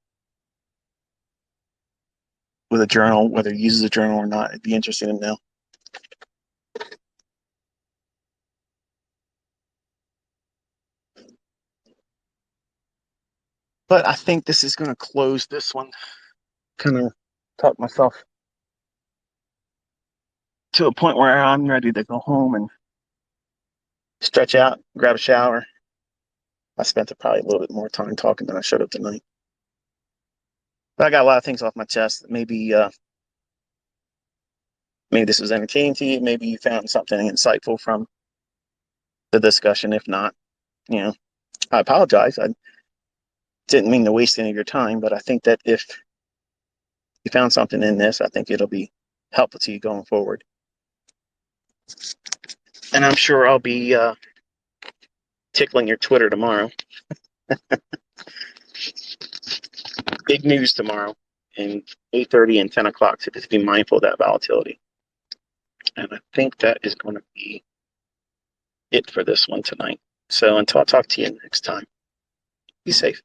with a journal, whether he uses a journal or not. It'd be interesting to know. But I think this is going to close this one. Kind of talk myself to a point where I'm ready to go home and stretch out, grab a shower. I spent probably a little bit more time talking than I should have tonight. But I got a lot of things off my chest. Maybe this was entertaining to you. Maybe you found something insightful from the discussion. If not, I apologize. I didn't mean to waste any of your time, but I think that if you found something in this, I think it'll be helpful to you going forward. And I'm sure I'll be tickling your Twitter tomorrow. Big news tomorrow in 8:30 and 10 o'clock. So just be mindful of that volatility. And I think that is going to be it for this one tonight. So until I talk to you next time, be safe.